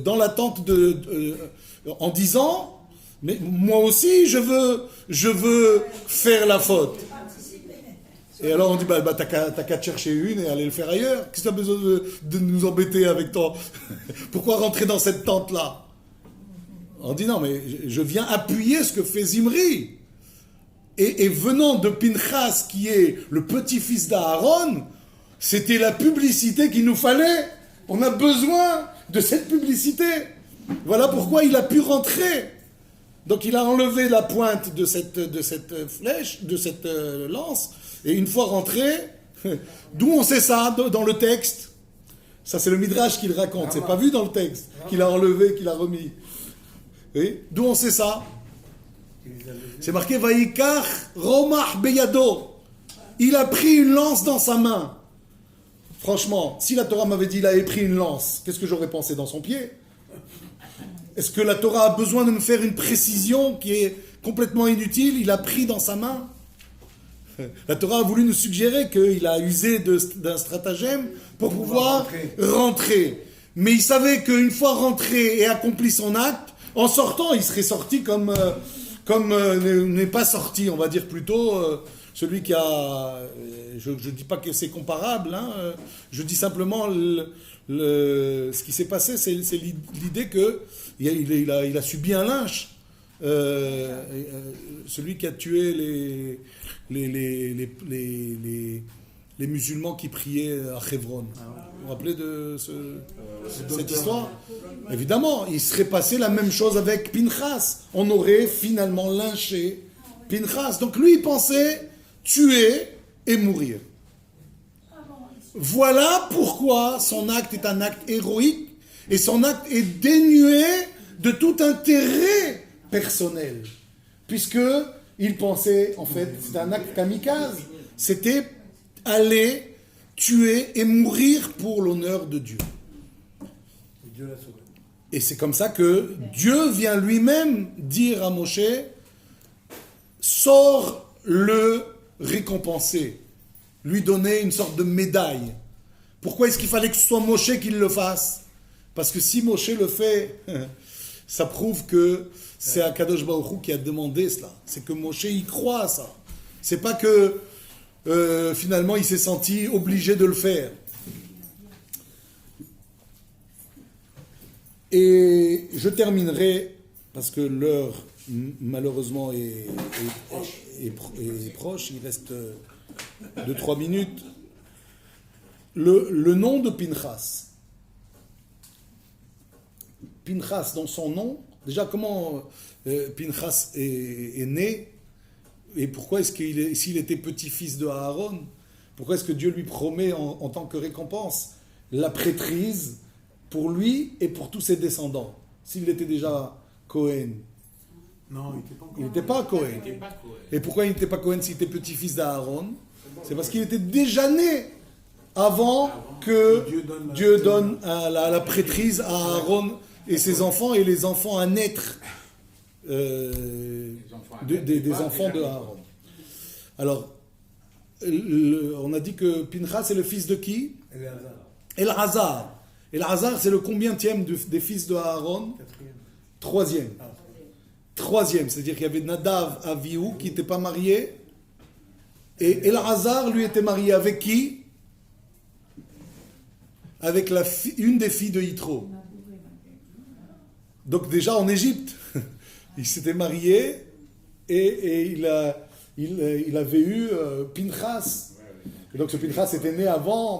dans la tente en disant, mais moi aussi je veux faire la faute. Et alors on dit, t'as qu'à te chercher une et aller le faire ailleurs. Qu'est-ce que tu as besoin de nous embêter avec toi? Pourquoi rentrer dans cette tente-là? On dit, non, mais je viens appuyer ce que fait Zimri. Et venant de Pinchas, qui est le petit-fils d'Aaron, c'était la publicité qu'il nous fallait. On a besoin de cette publicité. Voilà pourquoi il a pu rentrer. Donc il a enlevé la pointe de cette flèche, de cette lance, et une fois rentré, d'où on sait ça dans le texte? Ça c'est le Midrash qui le raconte, c'est pas vu dans le texte, qu'il a enlevé, qu'il a remis. Oui? D'où on sait ça? C'est marqué Vaikach Romach Beyado. Il a pris une lance dans sa main. Franchement, si la Torah m'avait dit il avait pris une lance, qu'est-ce que j'aurais pensé? Dans son pied? Est-ce que la Torah a besoin de me faire une précision qui est complètement inutile? Il a pris dans sa main. La Torah a voulu nous suggérer qu'il a usé d'un stratagème pour pouvoir rentrer. Mais il savait qu'une fois rentré et accompli son acte, en sortant, il serait sorti comme n'est pas sorti, on va dire plutôt celui qui a... Je ne dis pas que c'est comparable, hein, je dis simplement ce qui s'est passé, c'est l'idée qu'il a subi un lynche. Celui qui a tué les musulmans qui priaient à Hebron. Vous vous rappelez de cette histoire? Évidemment, il serait passé la même chose avec Pinchas. On aurait finalement lynché Pinchas. Donc lui, il pensait tuer et mourir. Voilà pourquoi son acte est un acte héroïque et son acte est dénué de tout intérêt personnel. Puisque il pensait, en fait, c'était un acte kamikaze. C'était aller tuer et mourir pour l'honneur de Dieu. Et Dieu l'a sauvé. Et c'est comme ça que Dieu vient lui-même dire à Moshe, sors le récompenser, lui donner une sorte de médaille. Pourquoi est-ce qu'il fallait que ce soit Moshe qui le fasse? Parce que si Moshe le fait, ça prouve que c'est Akadosh Baruch Hu qui a demandé cela. C'est que Moshe y croit à ça. C'est pas que finalement il s'est senti obligé de le faire. Et je terminerai, parce que l'heure malheureusement est proche, il reste 2-3 minutes. Le nom de Pinchas. Pinchas, dans son nom, déjà comment Pinchas est né, et pourquoi est-ce qu'il s'il était petit-fils de Aaron, pourquoi est-ce que Dieu lui promet en tant que récompense la prêtrise pour lui et pour tous ses descendants, s'il était déjà Cohen? Non, il Il n'était pas encore. n'était pas Cohen. Il n'était pas Cohen. Et pourquoi il n'était pas Cohen s'il était petit-fils d'Aaron? C'est parce qu'il était déjà né avant que Dieu donne la prêtrise à Aaron et ses enfants et les enfants à naître des enfants de Aaron. Alors, on a dit que Pinchas est le fils de qui? Elazar. Elazar, c'est le combientième des fils de Aaron? Troisième. Troisième, c'est-à-dire qu'il y avait Nadav, Avihu qui n'étaient pas mariés. Et Elazar, lui, était marié avec qui? Avec une des filles de Yitro. Donc déjà en Égypte, il s'était marié et il avait eu Pinchas. Et donc ce Pinchas était né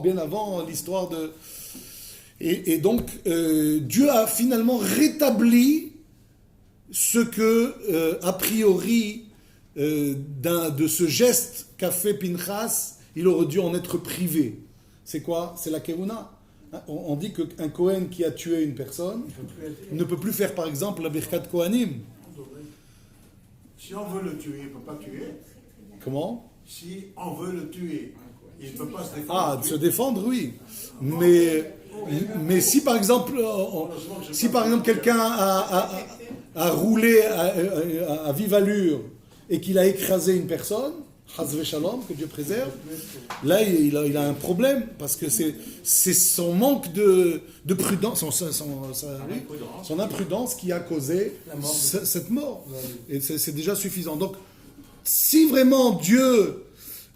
bien avant l'histoire de... Et donc Dieu a finalement rétabli ce que, a priori, de ce geste qu'a fait Pinchas, il aurait dû en être privé. C'est quoi? C'est la Keuna. On dit qu'un Kohen qui a tué une personne ne peut plus faire, par exemple, la Birkat Kohanim. Si on veut le tuer, il ne peut pas tuer. Comment? Si on veut le tuer, il ne peut pas se défendre. Ah, de se défendre, oui. Mais si, par exemple, quelqu'un a roulé à vive allure et qu'il a écrasé une personne, Hazve Shalom, que Dieu préserve, là il a un problème parce que c'est son manque de prudence, son imprudence qui a causé cette mort. Et c'est déjà suffisant. Donc, si vraiment Dieu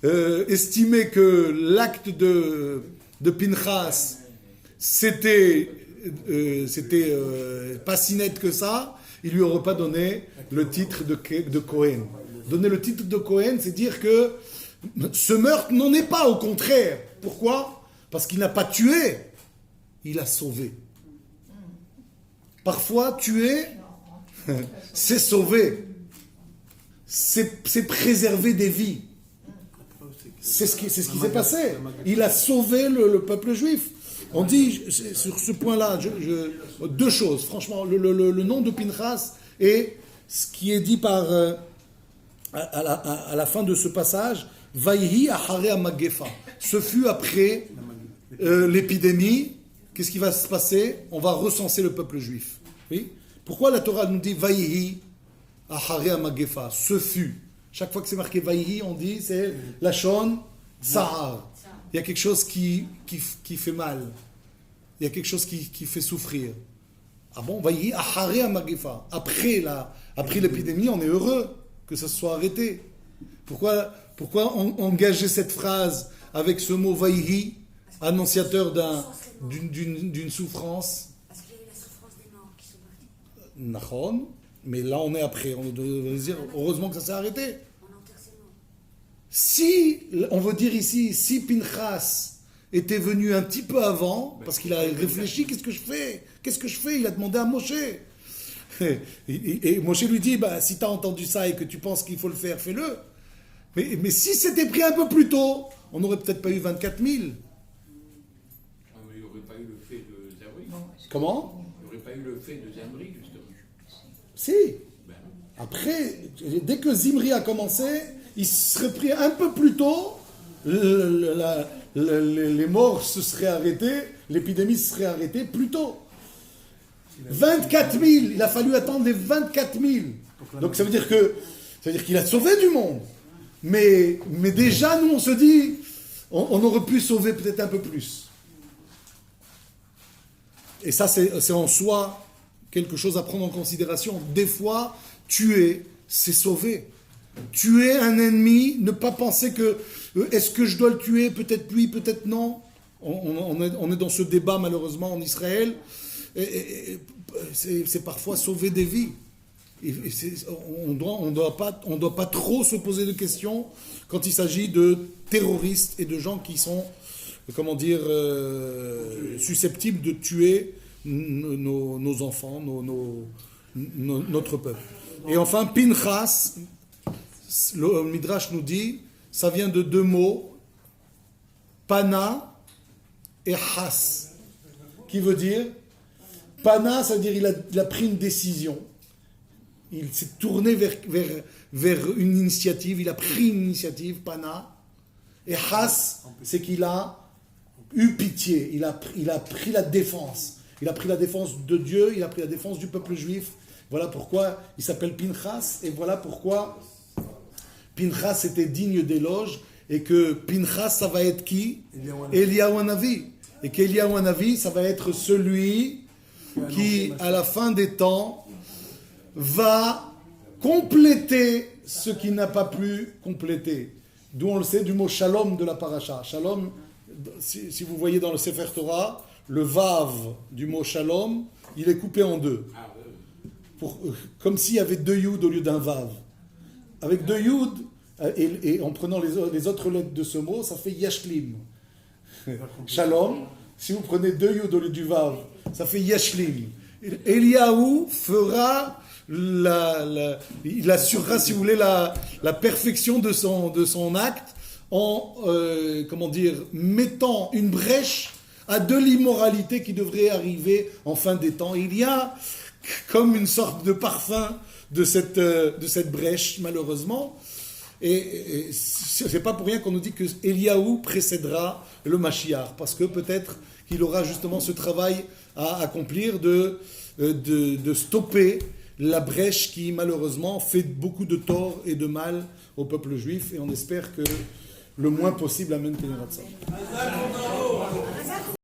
estimait que l'acte de Pinchas c'était pas si net que ça, il lui aurait pas donné le titre de Cohen. Donner le titre de Cohen, c'est dire que ce meurtre n'en est pas, au contraire. Pourquoi? Parce qu'il n'a pas tué, il a sauvé. Parfois, tuer, c'est sauver. C'est préserver des vies. C'est ce qui s'est passé. Il a sauvé le peuple juif. On dit, sur ce point-là, deux choses. Franchement, le nom de Pinchas et ce qui est dit par... à la fin de ce passage, Vayhi Ahare Magefa. Ce fut après l'épidémie. Qu'est-ce qui va se passer? On va recenser le peuple juif. Oui? Pourquoi la Torah nous dit Vayhi Ahare Magefa? Ce fut. Chaque fois que c'est marqué Vayhi, on dit c'est Lachon Sahar. Il y a quelque chose qui fait mal. Il y a quelque chose qui fait souffrir. Ah bon? Vayhi Ahare Magefa. Après l'épidémie, on est heureux que ça se soit arrêté. Pourquoi engager cette phrase avec ce mot Vayhi, annonciateur d'une souffrance? Parce qu'il y a eu la souffrance des morts qui sont partis. Nachon, mais là on est après. On doit dire heureusement que ça s'est arrêté. On enterre ses morts. Si, on veut dire ici, si Pinchas était venu un petit peu avant, parce qu'il a réfléchi, qu'est-ce que je fais? Il a demandé à Moshe. Et Moshe lui dit, si tu as entendu ça et que tu penses qu'il faut le faire, fais-le. Mais si c'était pris un peu plus tôt, on n'aurait peut-être pas eu 24 000. Ah, mais il n'y aurait pas eu le fait de Zamri. Comment? Il n'y aurait pas eu le fait de Zamri, justement. Si. Après, dès que Zimri a commencé, il serait pris un peu plus tôt, les morts se seraient arrêtés, l'épidémie se serait arrêtée plus tôt. 24 000, il a fallu attendre les 24 000. Donc ça veut dire qu'il a sauvé du monde. Mais déjà, nous, on se dit, on aurait pu sauver peut-être un peu plus. Et ça, c'est en soi quelque chose à prendre en considération. Des fois, tuer, c'est sauver. Tuer un ennemi, ne pas penser que est-ce que je dois le tuer, peut-être lui, peut-être non. On est dans ce débat malheureusement en Israël. Et c'est parfois sauver des vies. On doit pas trop se poser de questions quand il s'agit de terroristes et de gens qui sont, susceptibles de tuer nos enfants, notre peuple. Et enfin, Pinchas, le Midrash nous dit, ça vient de deux mots, Pana et Has, qui veut dire, Pana, ça veut dire il a pris une décision, il s'est tourné vers une initiative, il a pris une initiative, Pana, et Has, c'est qu'il a eu pitié, il a pris la défense. Il a pris la défense de Dieu, il a pris la défense du peuple juif. Voilà pourquoi il s'appelle Pinchas, et voilà pourquoi Pinchas était digne d'éloge, et que Pinchas, ça va être qui? Eliyahu Hanavi. Et qu'Eliyahu Hanavi, ça va être celui qui, à la fin des temps, va compléter ce qu'il n'a pas pu compléter. D'où on le sait du mot shalom de la paracha. Shalom, si vous voyez dans le Sefer Torah, le vav du mot shalom, il est coupé en deux. Comme s'il y avait deux yud au lieu d'un vav. Avec deux yud, et en prenant les autres lettres de ce mot, ça fait yashlim. Shalom, si vous prenez deux yud au lieu du vav, ça fait yashlim. Eliyahu fera il assurera, si vous voulez, la perfection de son acte en, mettant une brèche à de l'immoralité qui devrait arriver en fin des temps. Il y a comme une sorte de parfum de cette brèche, malheureusement. Et c'est pas pour rien qu'on nous dit que Eliyahu précédera le Mashiach, parce que peut-être qu'il aura justement ce travail à accomplir de stopper la brèche qui, malheureusement, fait beaucoup de tort et de mal au peuple juif. Et on espère que le moins possible amène Kenerat Tzad.